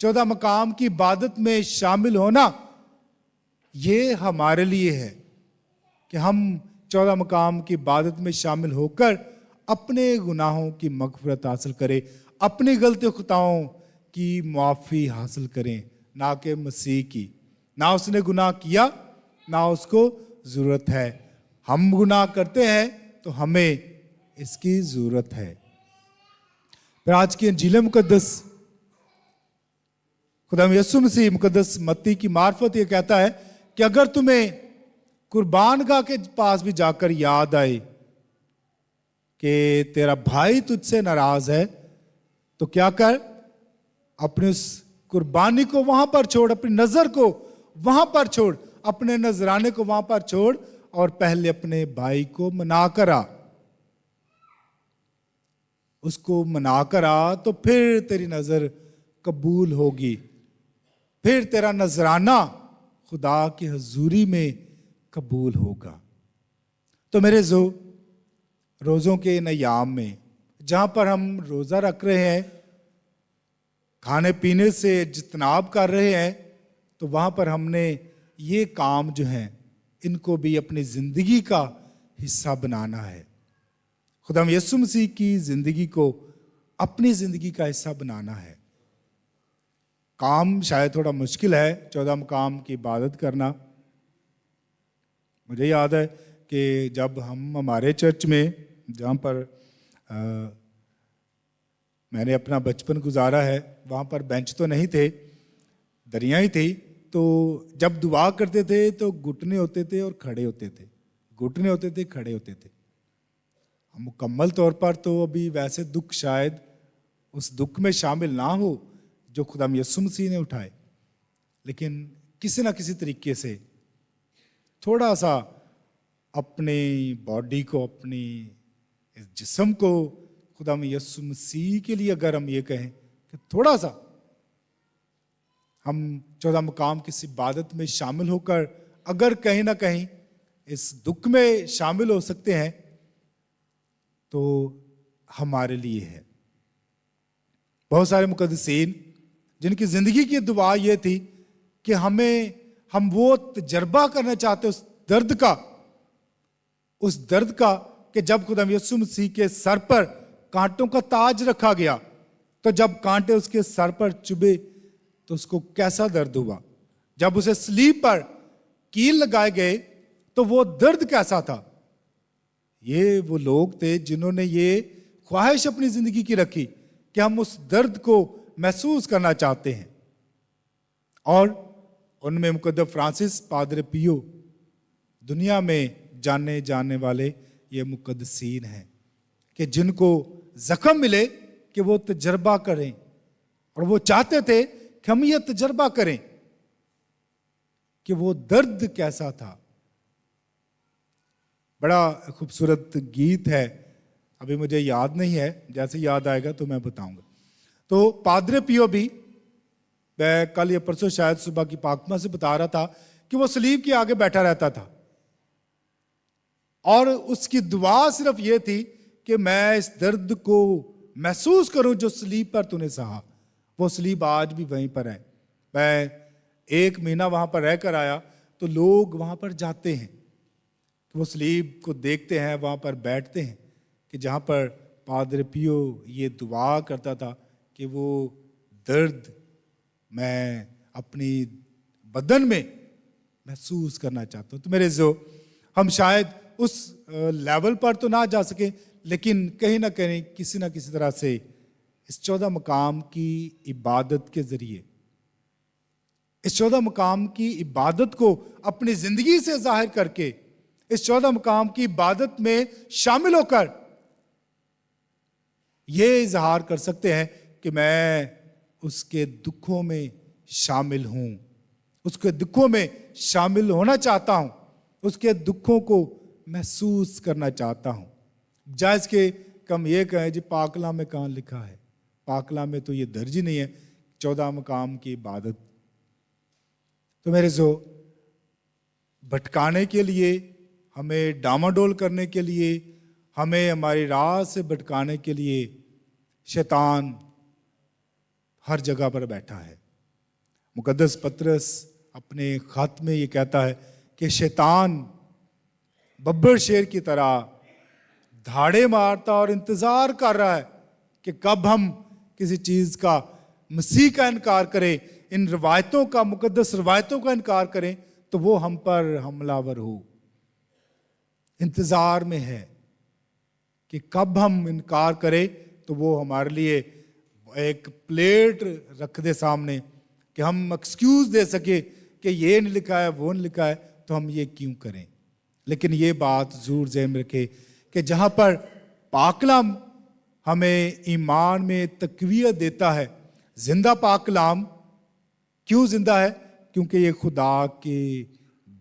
14 मकाम की इबादत में शामिल होना ये हमारे लिए है कि हम 14 मकाम की इबादत में शामिल होकर अपने गुनाहों की मग़फ़िरत हासिल करें, अपनी गलती खताओं की मुआफ़ी हासिल करें, ना कि मसीह की। ना उसने गुनाह किया, ना उसको ज़रूरत है। हम गुनाह करते हैं तो हमें इसकी ज़रूरत है। फिर आज की इंजील मुकद्दस खुदा यीशु मसीह मुकद्दस मत्ती की मार्फत ये कहता है कि अगर तुम्हें कुर्बानगाह के पास भी जाकर याद आए कि तेरा भाई तुझसे नाराज है, तो क्या कर, अपने उस कुर्बानी को वहां पर छोड़, अपनी नजर को वहां पर छोड़, अपने नजराने को वहां पर छोड़ और पहले अपने भाई को मना कर आ। उसको मना कर आ तो फिर तेरी नजर कबूल होगी, फिर तेरा नजराना खुदा की हजूरी में कबूल होगा। तो मेरे जो रोज़ों के इन अय्याम में जहाँ पर हम रोज़ा रख रहे हैं, खाने पीने से इज्तनाब कर रहे हैं, तो वहाँ पर हमने ये काम जो हैं इनको भी अपनी ज़िंदगी का हिस्सा बनाना है। खुदा यीशु मसीह की ज़िंदगी को अपनी ज़िंदगी का हिस्सा बनाना है। काम शायद थोड़ा मुश्किल है, 14 मकाम की इबादत करना। मुझे याद है कि जब हम हमारे चर्च में, जहाँ पर मैंने अपना बचपन गुजारा है, वहाँ पर बेंच तो नहीं थे, दरियाँ ही थी, तो जब दुआ करते थे तो घुटने होते थे और खड़े होते थे, घुटने होते थे, खड़े होते थे। मुकम्मल तौर पर तो अभी वैसे दुख शायद उस दुख में शामिल ना हो जो खुदा यीशु मसीह ने उठाए, लेकिन किसी ना किसी तरीके से थोड़ा सा अपनी बॉडी को, अपनी इस जिस्म को खुदा यीशु मसीह के लिए अगर हम ये कहें कि थोड़ा सा हम 14 मकाम की इबादत में शामिल होकर अगर कहीं ना कहीं इस दुख में शामिल हो सकते हैं, तो हमारे लिए है। बहुत सारे मुकद्दसीन जिनकी ज़िंदगी की दुआ ये थी कि हम वो तजर्बा करना चाहते उस दर्द का कि जब खुदा यीशु मसीह के सर पर कांटों का ताज रखा गया, तो जब कांटे उसके सर पर चुभे तो उसको कैसा दर्द हुआ। जब उसे सलीब पर कील लगाए गए तो वो दर्द कैसा था। ये वो लोग थे जिन्होंने ये ख्वाहिश अपनी जिंदगी की रखी कि हम उस दर्द को महसूस करना चाहते हैं। और उनमें मुकद्दस फ्रांसिस, पादरे पियो, दुनिया में जाने जाने वाले ये मुकद्दसीन हैं कि जिनको जख्म मिले कि वो तजर्बा करें, और वो चाहते थे कि हम ये तजर्बा करें कि वो दर्द कैसा था। बड़ा खूबसूरत गीत है, अभी मुझे याद नहीं है, जैसे याद आएगा तो मैं बताऊंगा। तो पादरे पियो भी, मैं कल या परसों शायद सुबह की पाकमा से बता रहा था कि वो सलीब के आगे बैठा रहता था और उसकी दुआ सिर्फ ये थी कि मैं इस दर्द को महसूस करूं जो सलीब पर तूने सहा। वो सलीब आज भी वहीं पर है। मैं 1 महीना वहां पर रह कर आया तो लोग वहां पर जाते हैं, वो सलीब को देखते हैं, वहां पर बैठते हैं कि जहां पर पादरे पियो ये दुआ करता था कि वो दर्द मैं अपनी बदन में महसूस करना चाहता हूँ। तो मेरे जो हम शायद उस लेवल पर तो ना जा सके, लेकिन कहीं ना कहीं किसी ना किसी तरह से इस 14 मकाम की इबादत के जरिए, इस 14 मकाम की इबादत को अपनी जिंदगी से जाहिर करके, इस 14 मकाम की इबादत में शामिल होकर ये इजहार कर सकते हैं कि मैं उसके दुखों में शामिल हूं, उसके दुखों में शामिल होना चाहता हूं, उसके दुखों को महसूस करना चाहता हूं। जायज के कम ये कहें जी पाकला में कहाँ लिखा है, पाकला में तो ये दर्ज ही नहीं है 14 मकाम की इबादत। तो मेरे जो भटकाने के लिए, हमें डामाडोल करने के लिए, हमें हमारी राह से भटकाने के लिए शैतान हर जगह पर बैठा है। मुकद्दस पतरस अपने खत में ये कहता है कि शैतान बब्बर शेर की तरह धाड़े मारता और इंतजार कर रहा है कि कब हम किसी चीज का, मसीह का इनकार करें, इन रवायतों का, मुकद्दस रवायतों का इनकार करें तो वो हम पर हमलावर हो। इंतजार में है कि कब हम इनकार करें तो वो हमारे लिए एक प्लेट रख दे सामने कि हम एक्सक्यूज दे सके कि ये नहीं लिखा है, वो नहीं लिखा है, तो हम ये क्यों करें। लेकिन ये बात जरूर ज़हन में रखे कि जहाँ पर पाकलाम हमें ईमान में तकवीयत देता है, जिंदा पाकलाम क्यों जिंदा है? क्योंकि ये खुदा के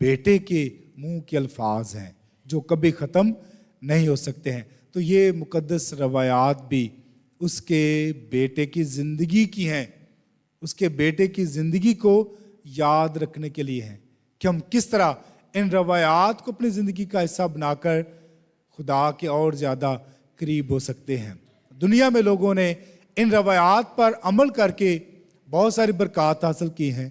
बेटे के मुंह के अल्फाज हैं जो कभी ख़त्म नहीं हो सकते हैं। तो ये मुकद्दस रवायात भी उसके बेटे की ज़िंदगी की हैं, उसके बेटे की ज़िंदगी को याद रखने के लिए हैं कि हम किस तरह इन रवायात को अपनी ज़िंदगी का हिस्सा बनाकर खुदा के और ज़्यादा करीब हो सकते हैं। दुनिया में लोगों ने इन रवायात पर अमल करके बहुत सारी बरक़ात हासिल की हैं,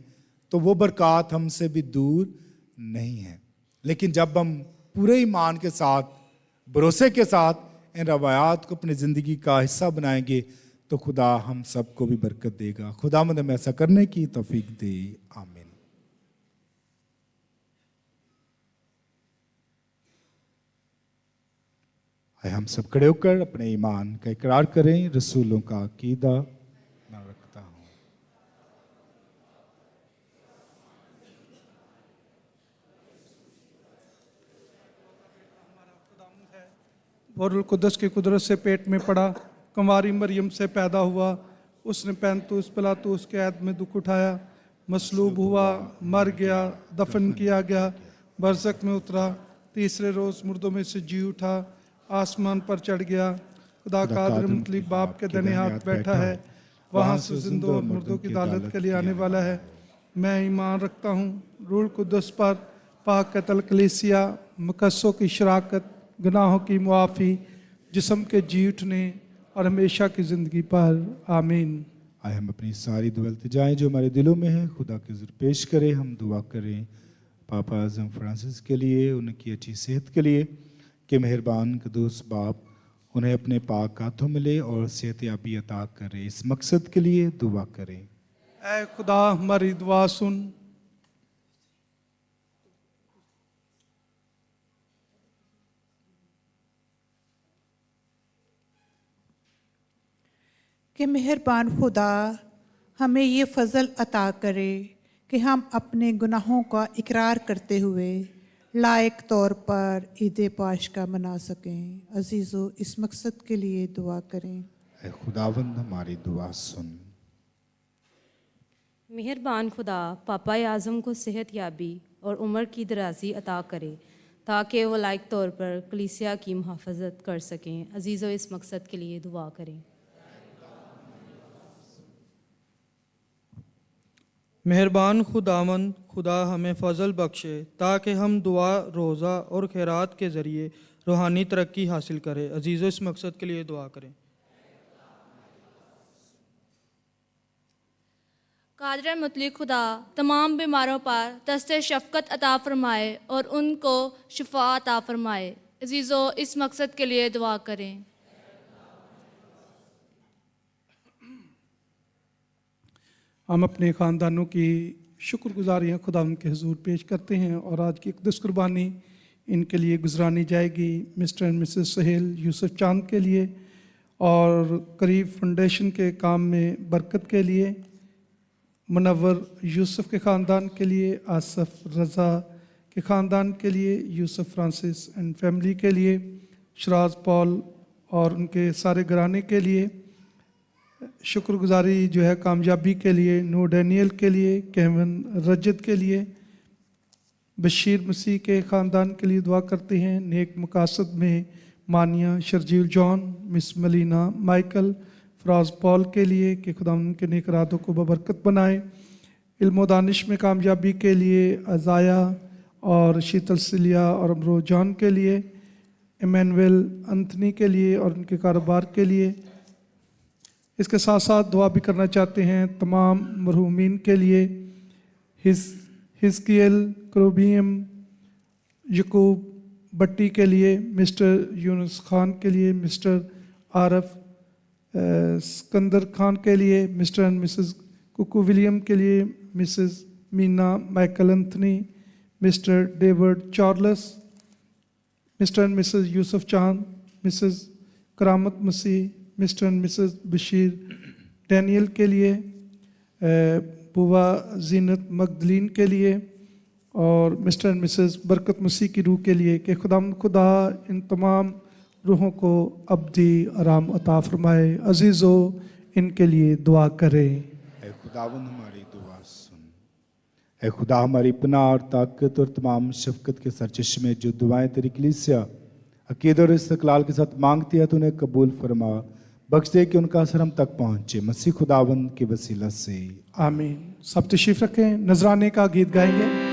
तो वो बरक़ात हमसे भी दूर नहीं है। लेकिन जब हम पूरे ईमान के साथ, भरोसे के साथ इन रवायात को अपनी ज़िंदगी का हिस्सा बनाएंगे तो खुदा हम सबको भी बरकत देगा। खुदावंद हमें ऐसा करने की तौफीक दे, आमीन। हम सब खड़े होकर अपने ईमान का इकरार करें। रसूलों का अकीदा मैं रखता हूँ। वो रूह कुदस की कुदरत से पेट में पड़ा, कंवारी मरियम से पैदा हुआ, उसने पैंतुस पिलातुस के ऐद में दुख उठाया, मसलूब हुआ, मर गया, दफन किया गया, बरज़ख में उतरा, तीसरे रोज़ मुर्दों में से जी उठा, आसमान पर चढ़ गया, खुदा कादिर मुतलिक बाप के दाहिने हाथ बैठा है, वहाँ से जिंदों और मुर्दों की अदालत के लिए आने वाला है। मैं ईमान रखता हूँ रूह कुदस पर, पाक कतल कलीसिया, मुकस्सों की शराकत, गुनाहों की मुआफ़ी, जिस्म के जी उठने और हमेशा की ज़िंदगी पर आमीन। आए हम अपनी सारी दुआ इल्तिजाएं जो हमारे दिलों में है खुदा के ज़रूर पेश करें। हम दुआ करें पापा आज़म फ्रांसिस के लिए, उनकी अच्छी सेहत के लिए, कि मेहरबान कदूस बाप उन्हें अपने पाक हाथों में ले और सेहतयाबी अता करे। इस मकसद के लिए दुआ करें। ऐ खुदा हमारी दुआ सुन। कि मेहरबान खुदा हमें ये फ़ज़ल अता करे कि हम अपने गुनाहों का इकरार करते हुए लायक तौर पर ईद पाशका मना सकें। अजीज़ों, इस मकसद के लिए दुआ करें। ऐ खुदावंद हमारी दुआ सुन। मेहरबान खुदा पापा आज़म को सेहत याबी और उम्र की दराजी अता करे ताकि वो लायक तौर पर कलीसिया की मुहाफ़ज़त कर सकें। अजीज़ों, इस मकसद के लिए दुआ करें। मेहरबान खुदावंद खुदा हमें फ़ज़ल बख्शे ताकि हम दुआ, रोज़ा और खैरात के ज़रिए रूहानी तरक्की हासिल करें। अजीज़ों, इस मकसद के लिए दुआ करें। कादर मुतलिक खुदा तमाम बीमारों पर दस्ते शफ़क़त अता फ़रमाए और उनको शिफा अता फ़रमाए। अजीज़ों, इस मकसद के लिए दुआ करें। हम अपने ख़ानदानों की शुक्रगुजारियाँ खुदा उनके हुजूर पेश करते हैं और आज की इक़दस कुर्बानी इनके लिए गुजरानी जाएगी। Mister and Mrs Sahel Yusuf चांद के लिए और करीब फाउंडेशन के काम में बरकत के लिए, मुनव्वर यूसुफ के ख़ानदान के लिए, आसफ रज़ा के ख़ानदान के लिए, यूसुफ फ्रांसिस एंड फैमिली के लिए, शराज पॉल और उनके सारे घराने के लिए शुक्रगुजारी जो है कामयाबी के लिए, नूर डैनियल के लिए, केवन रजत के लिए, बशीर मसीह के ख़ानदान के लिए दुआ करते हैं। नेक मकासद में मानिया, Sharjeel John, miss Malina Michael, Faraz Paul के लिए कि खुदा उनके नेक इरादों को बबरकत बनाए। इल्म दानिश में कामयाबी के लिए अज़ाया और शीतल सिलिया और अमरो जॉन के लिए, इमैनुअल अंथनी के लिए और उनके कारोबार के लिए। इसके साथ साथ दुआ भी करना चाहते हैं तमाम मरहूमीन के लिए। हिस्कियल क्रोबियम यकूब भट्टी के लिए, मिस्टर यूनुस खान के लिए, मिस्टर आरफ सिकंदर खान के लिए, Mr and Mrs Kuku William के लिए, Mrs Meena Michael Anthony, Mr David Charles, Mr and Mrs Yusuf Chand, Mrs Karamat Masih, Mr and Mrs Bashir Daniel के लिए, बुआ जीनत मगदलीन के लिए और मिस्टर एंड मिसेस बरकत मसीह की रूह के लिए कि खुदा इन तमाम रूहों को अब्दी आराम अता फरमाए। अजीज़ों, इनके लिए दुआ करें। ऐ खुदावंद हमारी दुआ सुन। ऐ खुदा हमारी पनाह और ताकत और तमाम शफ़क़त के सरचश्मे जो दुआएं तेरी कलीसिया अक़ीदत और इस्तक़लाल के साथ मांगती है, तो उन्हें कबूल फरमा बख्श दे कि उनका असर हम तक पहुँचे, मसीह खुदावंद के वसीला से आमीन। सब तशरीफ़ रखें, नजराने का गीत गाएंगे।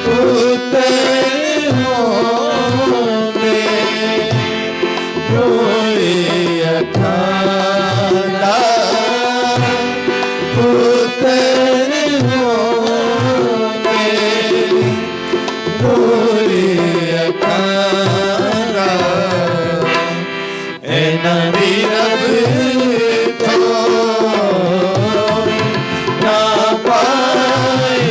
पुत्र होते रोए अखाड़ा पुत्र होते रोए अखाड़ा ए नबी रब तो ना पाए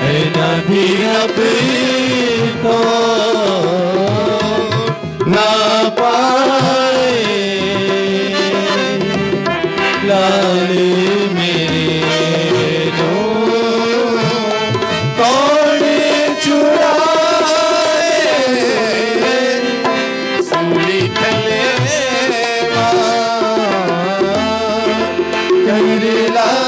ए नबी रब तो ना पाए लाल मेरे नो कौन चुराए सूली थले कर लाए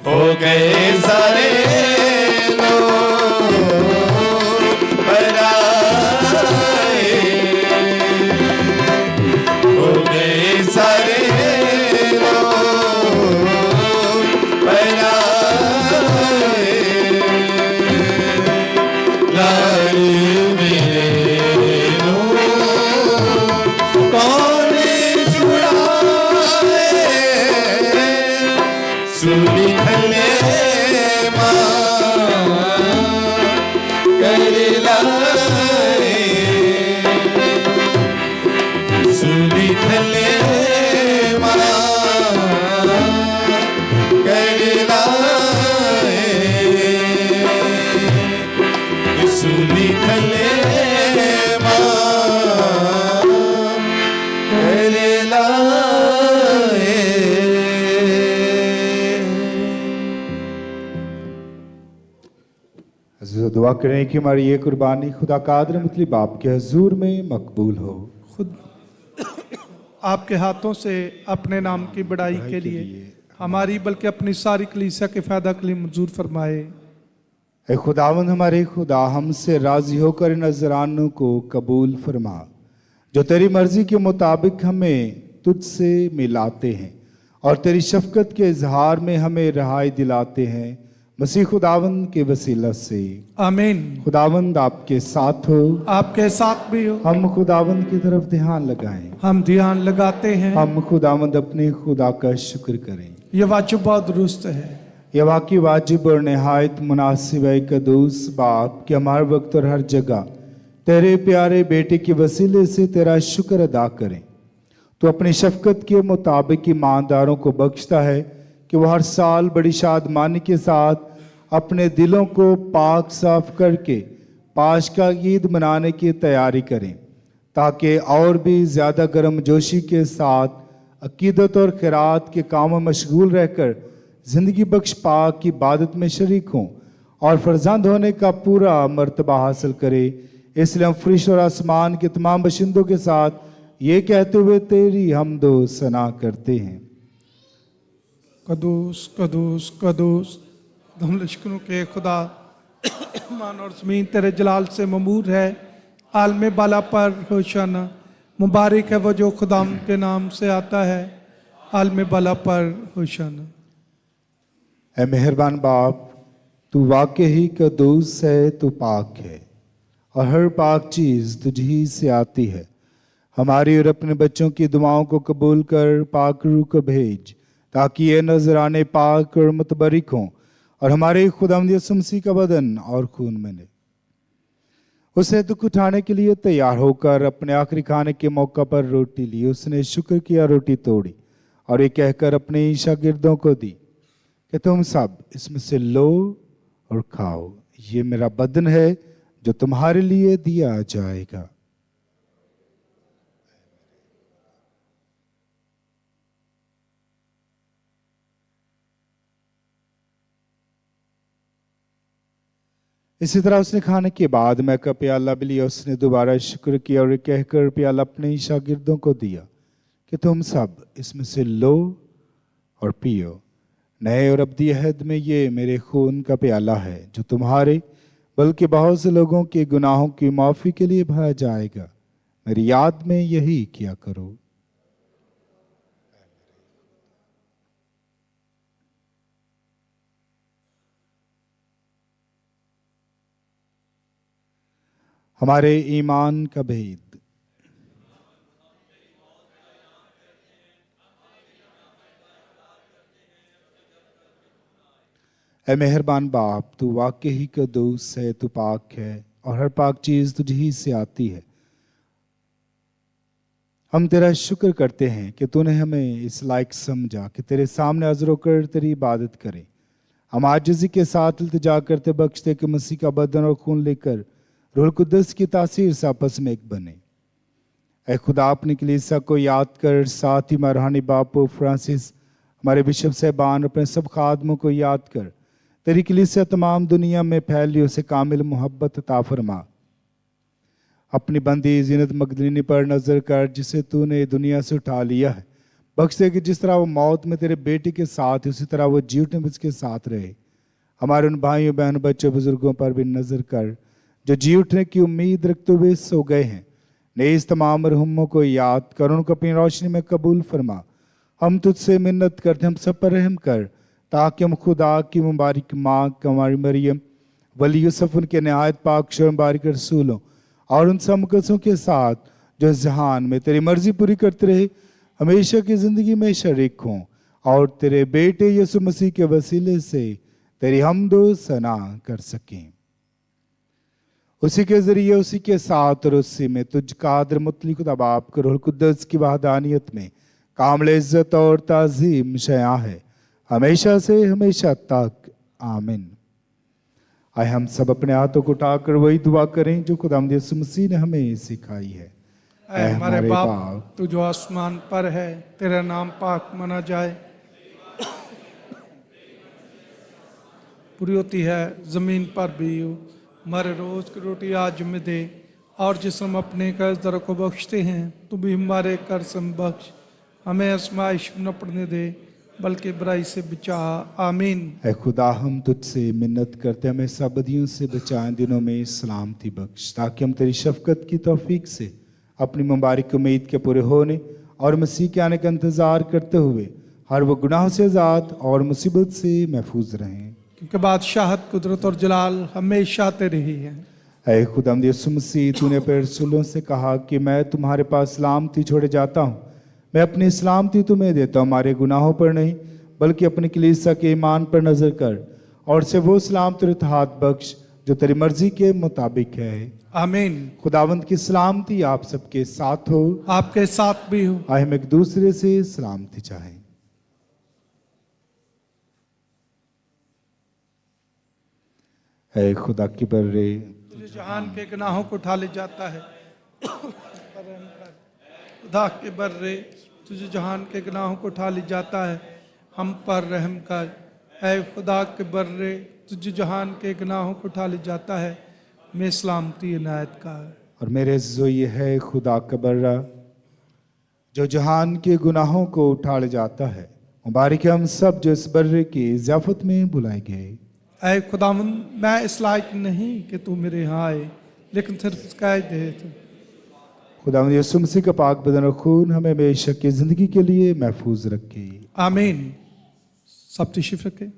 हो गए सारे लोग पराए हो गए सारे लोग पराए लाल मेरे नो कौन छुड़ाए सूली थले कर लाए सूली थले कर लाए सूली थले कर लाए। अज़ीज़ दुआ करें कि हमारी ये कुर्बानी खुदा कादर मतलब बाप के हजूर में मकबूल हो। खुद आपके हाथों से अपने नाम की बड़ाई के लिए हमारी बल्कि अपनी सारी कलीसिया के फ़ायदा के लिए मंजूर फरमाए। ए खुदावंद हमारे खुदा हमसे राजी होकर इन नजरानों को कबूल फरमा जो तेरी मर्जी के मुताबिक हमें तुझसे मिलाते हैं और तेरी शफकत के इजहार में हमें रहाई दिलाते हैं मसीह खुदावंद के वसीला से आमीन। खुदावंद आपके साथ हो, आपके साथ भी हो। हम खुदावंद की तरफ ध्यान लगाएं। हम ध्यान लगाते हैं। हम खुदावंद अपने खुदा का शुक्र करें। यह वाजिब बहुत दुरुस्त है। यह वाकई वाजिब और नहायत मुनासिब है कदूस बाप कि हमारे वक्त और हर जगह तेरे प्यारे बेटे के वसीले से तेरा शुक्र अदा करें। तो अपनी शफकत के मुताबिक ईमानदारों को बख्शता है कि वह हर साल बड़ी शादमानी के साथ अपने दिलों को पाक साफ करके पाशका ईद मनाने की तैयारी करें ताकि और भी ज़्यादा गर्म जोशी के साथ अकीदत और खैरात के कामों में मशगूल रहकर ज़िंदगी बख्श पाक की इबादत में शरीक हों और फर्जंद होने का पूरा मर्तबा हासिल करे। इसलिए हम फरिश्त और आसमान के तमाम बशिंदों के साथ ये कहते हुए तेरी हमदो सना करते हैं। कदूस कदूस कदूस हम लश्करों के खुदा मान और ज़मीन तेरे जलाल से ममूर है। आलम बाला पर होशाना मुबारक है वो जो खुदाम के नाम से आता है। आलम बाला पर होशाना। ऐ मेहरबान बाप तू वाकई ही कदूस है, तू पाक है और हर पाक चीज़ तुझी से आती है। हमारी और अपने बच्चों की दुआओं को कबूल कर पाक रूह को भेज, ताकि ये नजराने पाक और मुतबरिक हों और हमारे खुदावंद यीशु मसीह का बदन और खून मिले। उसे दुख उठाने के लिए तैयार होकर अपने आखिरी खाने के मौका पर रोटी ली। उसने शुक्र किया, रोटी तोड़ी और ये कहकर अपने शागिर्दों को दी कि तुम सब इसमें से लो और खाओ, ये मेरा बदन है जो तुम्हारे लिए दिया जाएगा। इसी तरह उसने खाने के बाद मैं का प्याला भी लिया। उसने दोबारा शुक्र किया और कहकर प्याला अपने ही शागिर्दों को दिया कि तुम सब इसमें से लो और पियो, नए और अब्दी अहद में ये मेरे खून का प्याला है जो तुम्हारे बल्कि बहुत से लोगों के गुनाहों की माफ़ी के लिए बहाया जाएगा। मेरी याद में यही किया करो। हमारे ईमान का भेद। ऐ मेहरबान बाप, तू वाकई ही कदूस है, तू पाक है और हर पाक चीज़ तुझ ही से आती है। हम तेरा शुक्र करते हैं कि तूने हमें इस लायक समझा कि तेरे सामने हाज़िर होकर तेरी इबादत करें। हम आजिज़ी के साथ इल्तिजा करते बख्शते कि मसीह का बदन और खून लेकर रूह कुद्दस की तासीर से आपस में एक बने। ऐ खुदा, अपनी कलीसिया को याद कर, साथ ही रूहानी बापू फ्रांसिस, हमारे बिशप साहबान, अपने सब खादमों को याद कर तेरी कलीसिया तमाम दुनिया में फैली, उसे कामिल मोहब्बत अता फरमा। अपनी बंदी जीनत मगदलीनी पर नजर कर, जिसे तूने दुनिया से उठा लिया है। बख्श दे कि जिस तरह वो मौत में तेरे बेटे के साथ, उसी तरह वो जी उठने में उसके साथ रहे। हमारे उन भाइयों बहन बच्चों बुजुर्गों पर भी नजर कर जो जी उठने की उम्मीद रखते हुए सो गए हैं। ने इस तमाम मरहुमों को याद कर, उनको अपनी रोशनी में कबूल फरमा। हम तुझसे मिन्नत करते, हम सब पर रहम कर, ताकि हम खुदा की मुबारक माँ हमारी मरियम, वली यूसुफ, उनके नहायत पाक शर मुबारक रसूलों और उन सब मुकद्दसों के साथ जो इस जहान में तेरी मर्जी पूरी करते रहे, हमेशा की ज़िंदगी में शरीक हों और तेरे बेटे यीशु मसीह के वसीले से तेरी हम्दो सना कर सकें। उसी के ज़रिए, उसी के साथ और उसी में तुझ कादर मुतली खुदा बाप के रूह कुद्दस की वहदानियत में कामिल इज़्ज़त और ताज़ीम शया है हमेशा से हमेशा तक। आमीन। आए हम सब अपने हाथों को उठाकर वही दुआ करें जो खुदावंद यीशु मसीह ने हमें सिखाई है। ऐ हमारे बाप, तू जो आसमान पर है, तेरा नाम पाक माना जाए। पूरी होती है ज़मीन पर भी हो। हमारे रोज़ की रोटी आज हमें दे, और जिस हम अपने कर्जदारों को बख्शते हैं, तू भी हमारे कर्ज बख्श। हमें आजमाइश न पड़ने दे, बल्कि बुराई से बचा। आमीन। ऐ खुदा, हम तुझसे मिन्नत करते, हमें सब बदियों से बचाएं, दिनों में सलामती बख्श, ताकि हम तेरी शफकत की तौफीक से अपनी मुबारक उम्मीद के पूरे होने और मसीह के आने का इंतज़ार करते हुए हर वो गुनाह से आज़ाद और मुसीबत से महफूज रहें, क्योंकि बादशाहत, कुदरत और जलाल हमेशा तेरे ही है। ऐ खुदावंद यीशु मसीह, तूने अपने रसूलों से कहा कि मैं तुम्हारे पास सलामती छोड़े जाता हूँ, मैं अपनी सलामती तुम्हें देता हूँ। हमारे गुनाहों पर नहीं, बल्कि अपनी कलीसिया के ईमान पर नजर कर और से वो सलामती और इत्तेहाद बख्श जो तेरी मर्जी के मुताबिक है। आमीन। खुदावंद की सलामती आप सबके साथ हो, आपके साथ भी हो। आए हम एक दूसरे से सलामती चाहें। ऐ खुदा की बर्रे, तुझे जहान के गुनाहों को उठा ले जाता है। खुदा के बर्रे, तुझे जहान के गुनाहों को उठा ले जाता है, हम पर रहम कर। ऐ खुदा के बर्रे, तुझे जहान के गुनाहों को उठा ले जाता है, मैं सलामती इनायत कर। और मेरे अज़ीज़ों, ये है खुदा का बर्रा जो जहान के गुनाहों को उठा ले जाता है। मुबारक है हम सब जो इस बर्रे की ज़ियाफ़त में बुलाए गए। ऐ खुदावंद, मैं इस लायक नहीं कि तू मेरे यहाँ आए, लेकिन सिर्फ कह दे तो। खुदावंद यीशु मसीह का पाक बदन और खून हमें हमेशा की ज़िंदगी के लिए महफूज रखे। आमीन। सब तशरीफ रखे।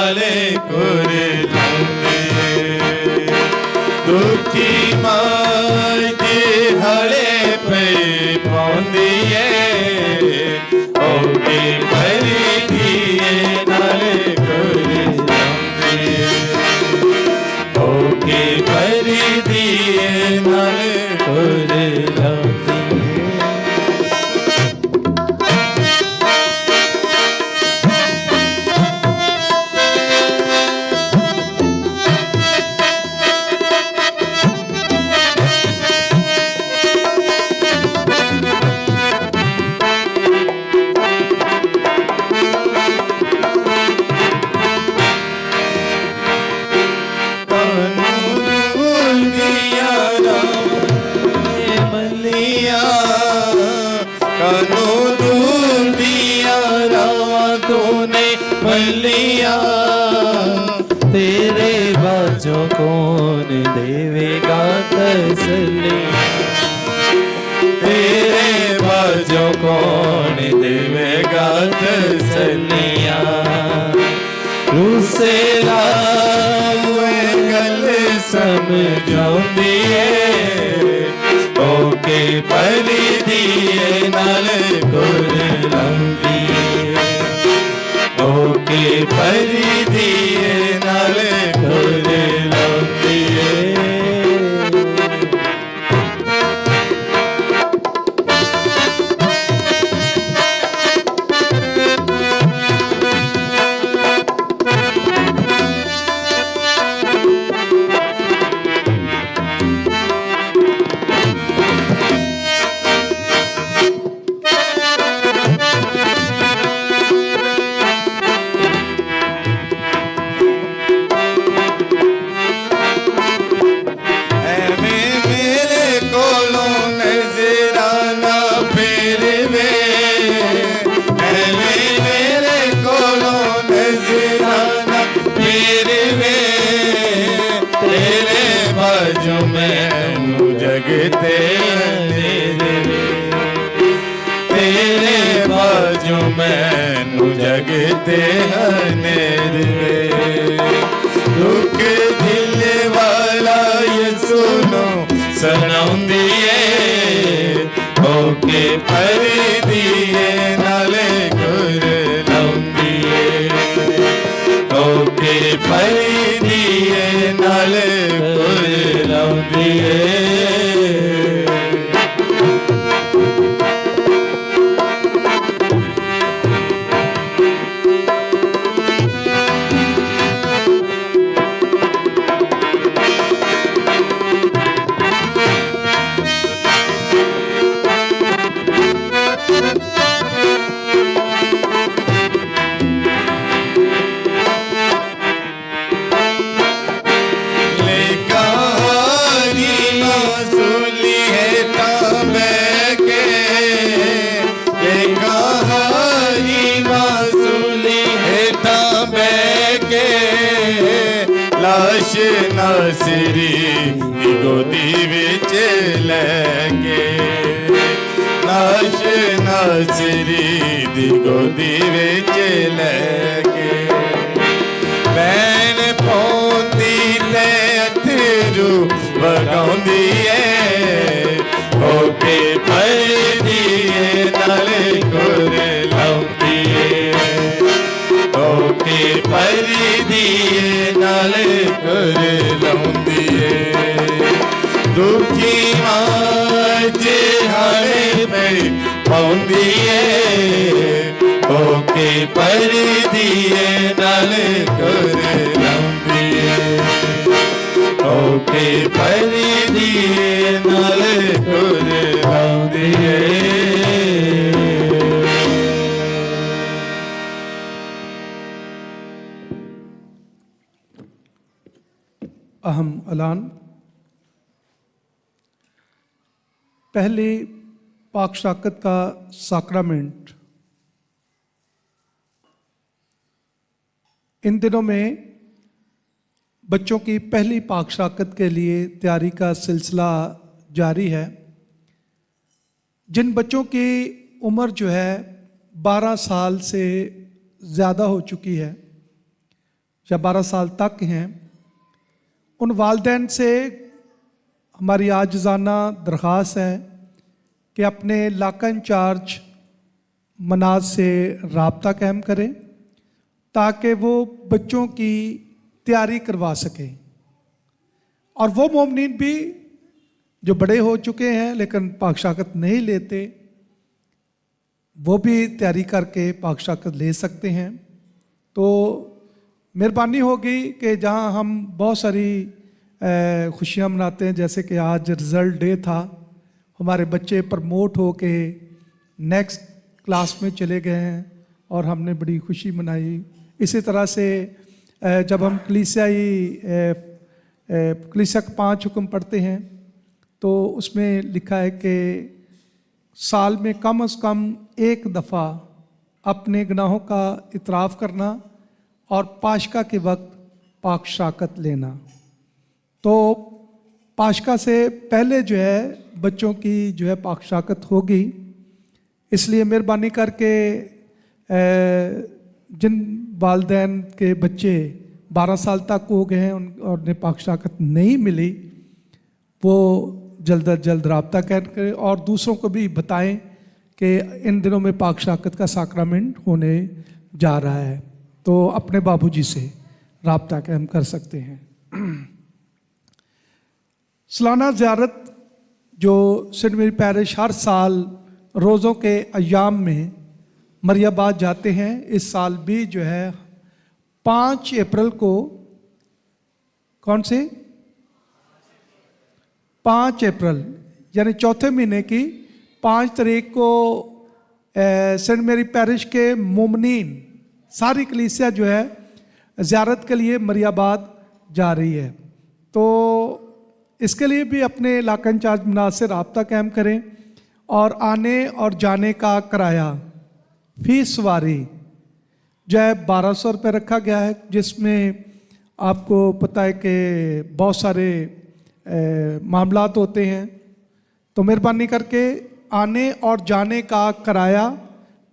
नाले कुरलांदे दुखी मां दिहाड़े पे पाउंदी है ओके भरी दिए नाले कुरलांदे ओके भरी दिए नाले कुरलांदे तेरे बाजों कौन देवेगा तसल्ली तेरे बाजों कौन देवेगा तसल्लियां रूसे लाए गल समझाउंदी है ओके परी दिए नाल कुरलांदी ओके परी दिए नाल कुरलांदी जगते तेरे बाजू मैनू जगते हनेरे दुख दिल वाला ये सुनो सुनाउंदी है ओके परी दिए नाले कुरलांदी ओके परी दिए नाले कुरलांदी लाश नासिरी दी गोदी विच लैके लाश नासिरी दी गोदी विच लैके बैन पौंदी ते अथरू वगाउंदी है ओके परी नाले कुरलांदी ओके परी दिए नाले कुरलांदी दुखी मां जिहाड़े पे पाउंदी है ओके परी दिए नाले कुरलांदी ओके परी दिए नाले कुरलांदी अहम ऐलान। पहले पाक शाकत का साक्रामेंट इन दिनों में बच्चों की पहली पाक शाकत के लिए तैयारी का सिलसिला जारी है। जिन बच्चों की उम्र जो है 12 साल से ज़्यादा हो चुकी है, या 12 साल तक हैं, उन वालिदैन से हमारी आजिज़ाना दरख्वास्त है कि अपने इलाका इंचार्ज मनाज से राब्ता कायम करें ताकि वो बच्चों की तैयारी करवा सकें। और वो मोमिनीन भी जो बड़े हो चुके हैं लेकिन पाक शाकत नहीं लेते, वो भी तैयारी करके पाक शाकत ले सकते हैं। तो मेहरबानी होगी कि जहाँ हम बहुत सारी खुशियाँ मनाते हैं, जैसे कि आज रिज़ल्ट डे था, हमारे बच्चे प्रमोट हो के नेक्स्ट क्लास में चले गए हैं और हमने बड़ी खुशी मनाई। इसी तरह से जब हम कलीसिया के 5 हुक्म पढ़ते हैं तो उसमें लिखा है कि साल में कम से कम एक दफ़ा अपने गुनाहों का इतराफ़ करना और पाशका के वक्त पाक शाकत लेना। तो पाशका से पहले जो है बच्चों की जो है पाक शाकत होगी, इसलिए मेहरबानी करके जिन वालिदैन के बच्चे 12 साल तक हो गए हैं और उन्हें पाक शाकत नहीं मिली, वो जल्द अज जल्द राब्ता करें और दूसरों को भी बताएं कि इन दिनों में पाक शाकत का साक्रामेंट होने जा रहा है। तो अपने बाबूजी से राब्ता कायम कर सकते हैं। सालाना ज़ियारत जो सेंट मेरी पैरिश हर साल रोज़ों के अयाम में मरियाबाद जाते हैं, इस साल भी जो है 5 अप्रैल को, कौन से 5 अप्रैल यानी चौथे महीने की 5 तारीख को सेंट मेरी पैरिश के मोमिनीन सारी कलीसिया जो है ज़ियारत के लिए मरियाबाद जा रही है। तो इसके लिए भी अपने इलाका इंचार्ज मनाज से राब्ता कायम करें और आने और जाने का किराया फीस सवारी जो है 1200 रुपये रखा गया है, जिसमें आपको पता है कि बहुत सारे मामलात होते हैं। तो मेहरबानी करके आने और जाने का किराया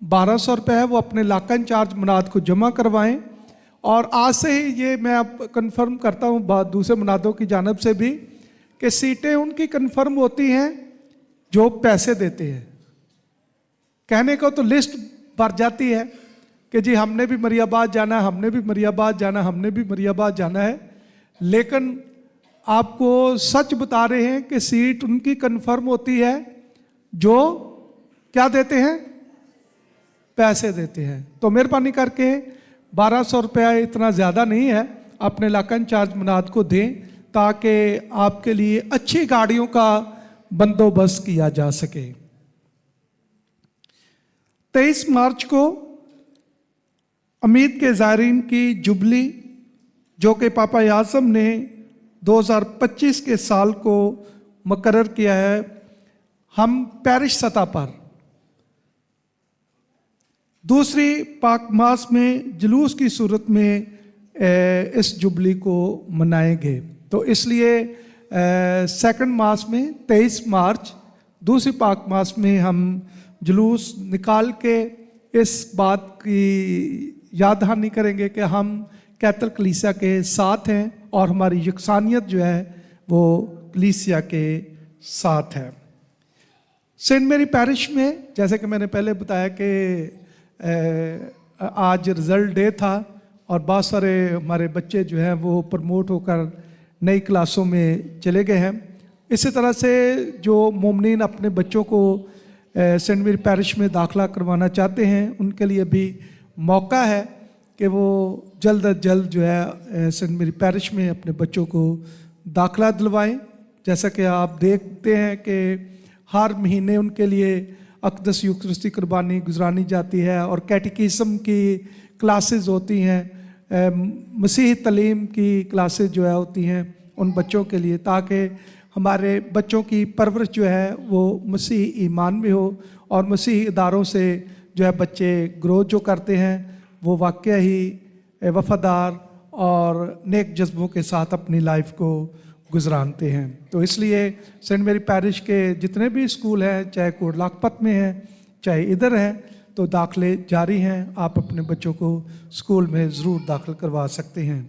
1200 रुपये है, वो अपने इलाका इंचार्ज मनाद को जमा करवाएं। और आज से ही ये मैं अब कंफर्म करता हूँ दूसरे मनादों की जानब से भी कि सीटें उनकी कंफर्म होती हैं जो पैसे देते हैं। कहने को तो लिस्ट भर जाती है कि जी हमने भी मरियाबाद जाना है, हमने भी मरियाबाद जाना, हमने भी मरियाबाद जाना है, लेकिन आपको सच बता रहे हैं कि सीट उनकी कंफर्म होती है जो क्या देते हैं, पैसे देते हैं। तो मेहरबानी करके 1200 रुपया इतना ज़्यादा नहीं है, अपने इलाका इंचार्ज मनाद को दें ताकि आपके लिए अच्छी गाड़ियों का बंदोबस्त किया जा सके। 23 मार्च को अमीद के ज़ायरीन की जुबली जो कि पापा आज़म ने 2025 के साल को मुकर्रर किया है, हम पैरिश सतह पर दूसरी पाक मास में जुलूस की सूरत में इस जुबली को मनाएंगे। तो इसलिए सेकंड मास में 23 मार्च दूसरी पाक मास में हम जुलूस निकाल के इस बात की याद दहानी करेंगे कि हम कैथल कलीसिया के साथ हैं और हमारी यकसानियत जो है वो कलीसिया के साथ है। सेंट मेरी पैरिश में जैसे कि मैंने पहले बताया कि आज रिज़ल्ट डे था और बहुत सारे हमारे बच्चे जो हैं वो प्रमोट होकर नई क्लासों में चले गए हैं। इसी तरह से जो मोमिनीन अपने बच्चों को सेंट मेरी पैरिश में दाखिला करवाना चाहते हैं, उनके लिए भी मौका है कि वो जल्द अज जल्द जो है सेंट मेरी पैरिश में अपने बच्चों को दाखिला दिलवाएं। जैसा कि आप देखते हैं कि हर महीने उनके लिए अक़दस यूकरिस्ती कुर्बानी गुजरानी जाती है और कैटिकिज्म की क्लासेस होती हैं, मसीही तलीम की क्लासेस जो है होती हैं उन बच्चों के लिए, ताकि हमारे बच्चों की परवरिश जो है वो मसीही ईमान में हो और मसीही इदारों से जो है बच्चे ग्रोथ जो करते हैं वो वाकई ही वफ़ादार और नेक जज्बों के साथ अपनी लाइफ को गुजरानते हैं। तो इसलिए सेंट मेरी पैरिश के जितने भी स्कूल हैं, चाहे कोट लाखपत में हैं चाहे इधर हैं, तो दाखिले जारी हैं, आप अपने बच्चों को स्कूल में ज़रूर दाखिल करवा सकते हैं।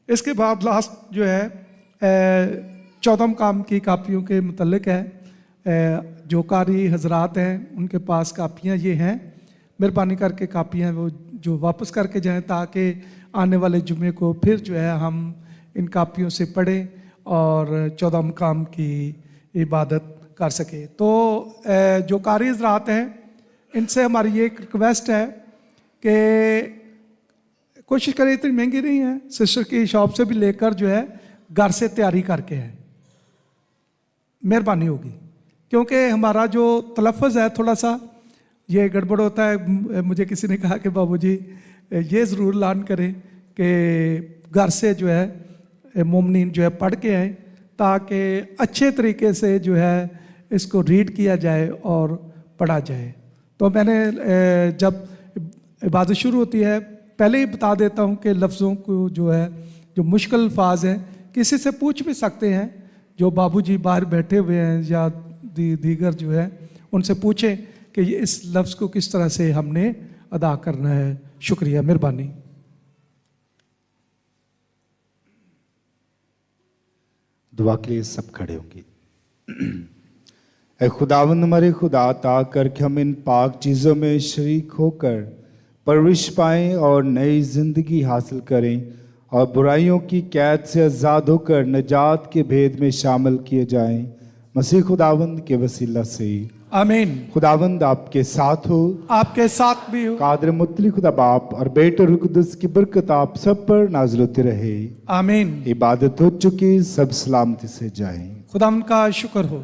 इसके बाद लास्ट जो है 14 काम की कापियों के मुतल्लिक है। जो कारी हजरात हैं उनके पास कापियाँ ये हैं, मेहरबानी करके कापियाँ वो जो वापस करके जाएं ताकि आने वाले जुमे को फिर जो है हम इन कापियों से पढ़ें और 14 मकाम की इबादत कर सके। तो जो कारी हजरात हैं इनसे हमारी ये एक रिक्वेस्ट है कि कोशिश करें, इतनी महंगी नहीं है, सिस्टर की शॉप से भी लेकर जो है घर से तैयारी करके है, मेहरबानी होगी। क्योंकि हमारा जो तलफ़्फ़ुज़ है थोड़ा सा ये गड़बड़ होता है। मुझे किसी ने कहा कि बाबूजी ये ज़रूर ऐलान करें कि घर से जो है मोमिनीन जो है पढ़ के आए ताकि अच्छे तरीके से जो है इसको रीड किया जाए और पढ़ा जाए। तो मैंने जब इबादत शुरू होती है पहले ही बता देता हूँ कि लफ्ज़ों को जो है जो मुश्किल अल्फाज हैं किसी से पूछ भी सकते हैं, जो बाबूजी बाहर बैठे हुए हैं या दीगर जो है उनसे पूछें कि इस लफ्ज़ को किस तरह से हमने अदा करना है। शुक्रिया, मेहरबानी। दुआ के लिए सब खड़े होंगे। ऐ खुदावंद हमारे खुदा, ताकर के हम इन पाक चीज़ों में शरीक होकर परवरिश पाएं और नई ज़िंदगी हासिल करें और बुराइयों की कैद से आज़ाद होकर नजात के भेद में शामिल किए जाएं, मसीह खुदावंद के वसीला से आमीन। खुदावंद आपके साथ हो, आपके साथ भी हो। कादर मुतली खुदा बाप और बेटे रुल कुद्दुस की बरकत आप सब पर नाज़िल होती रहे। आमीन। इबादत हो चुकी, सब सलामती से जाएं। खुदावंद का शुक्र हो।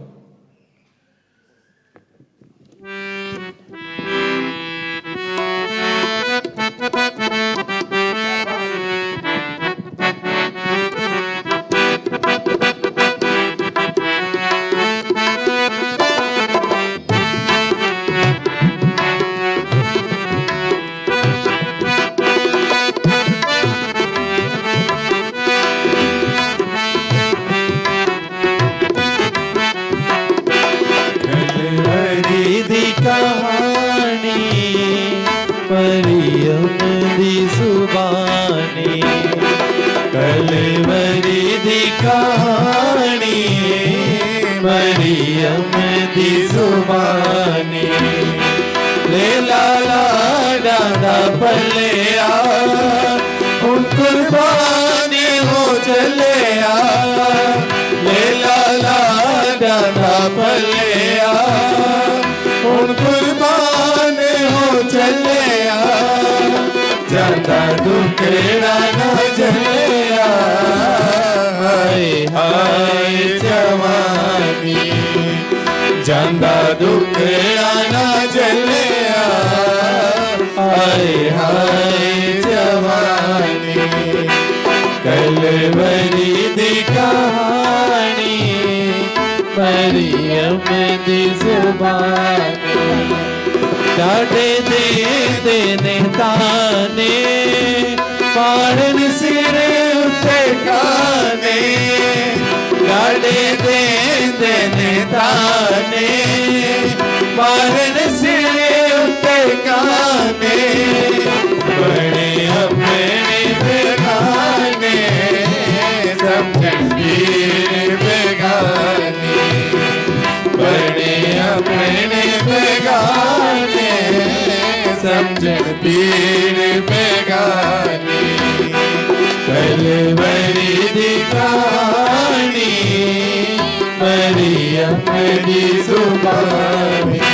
दुखेड़ा न जलिया, हाय हाय जवानी, जांदा दुखेड़ा न जलिया, हाय हाय जवानी। कलवरी दी कहानी, मरियम दी जुबानी, डाटे दे देने ताने, पारन सिर उते गाने, डाटे दे देने ताने, पारन सिर उते गाने, बड़े अपने बेगाने, समझन पीर बेगाने, बड़े अपने बेगाने, समझन पीर बेगाने। कलवरी दी कहानी, मरियम दी जुबानी।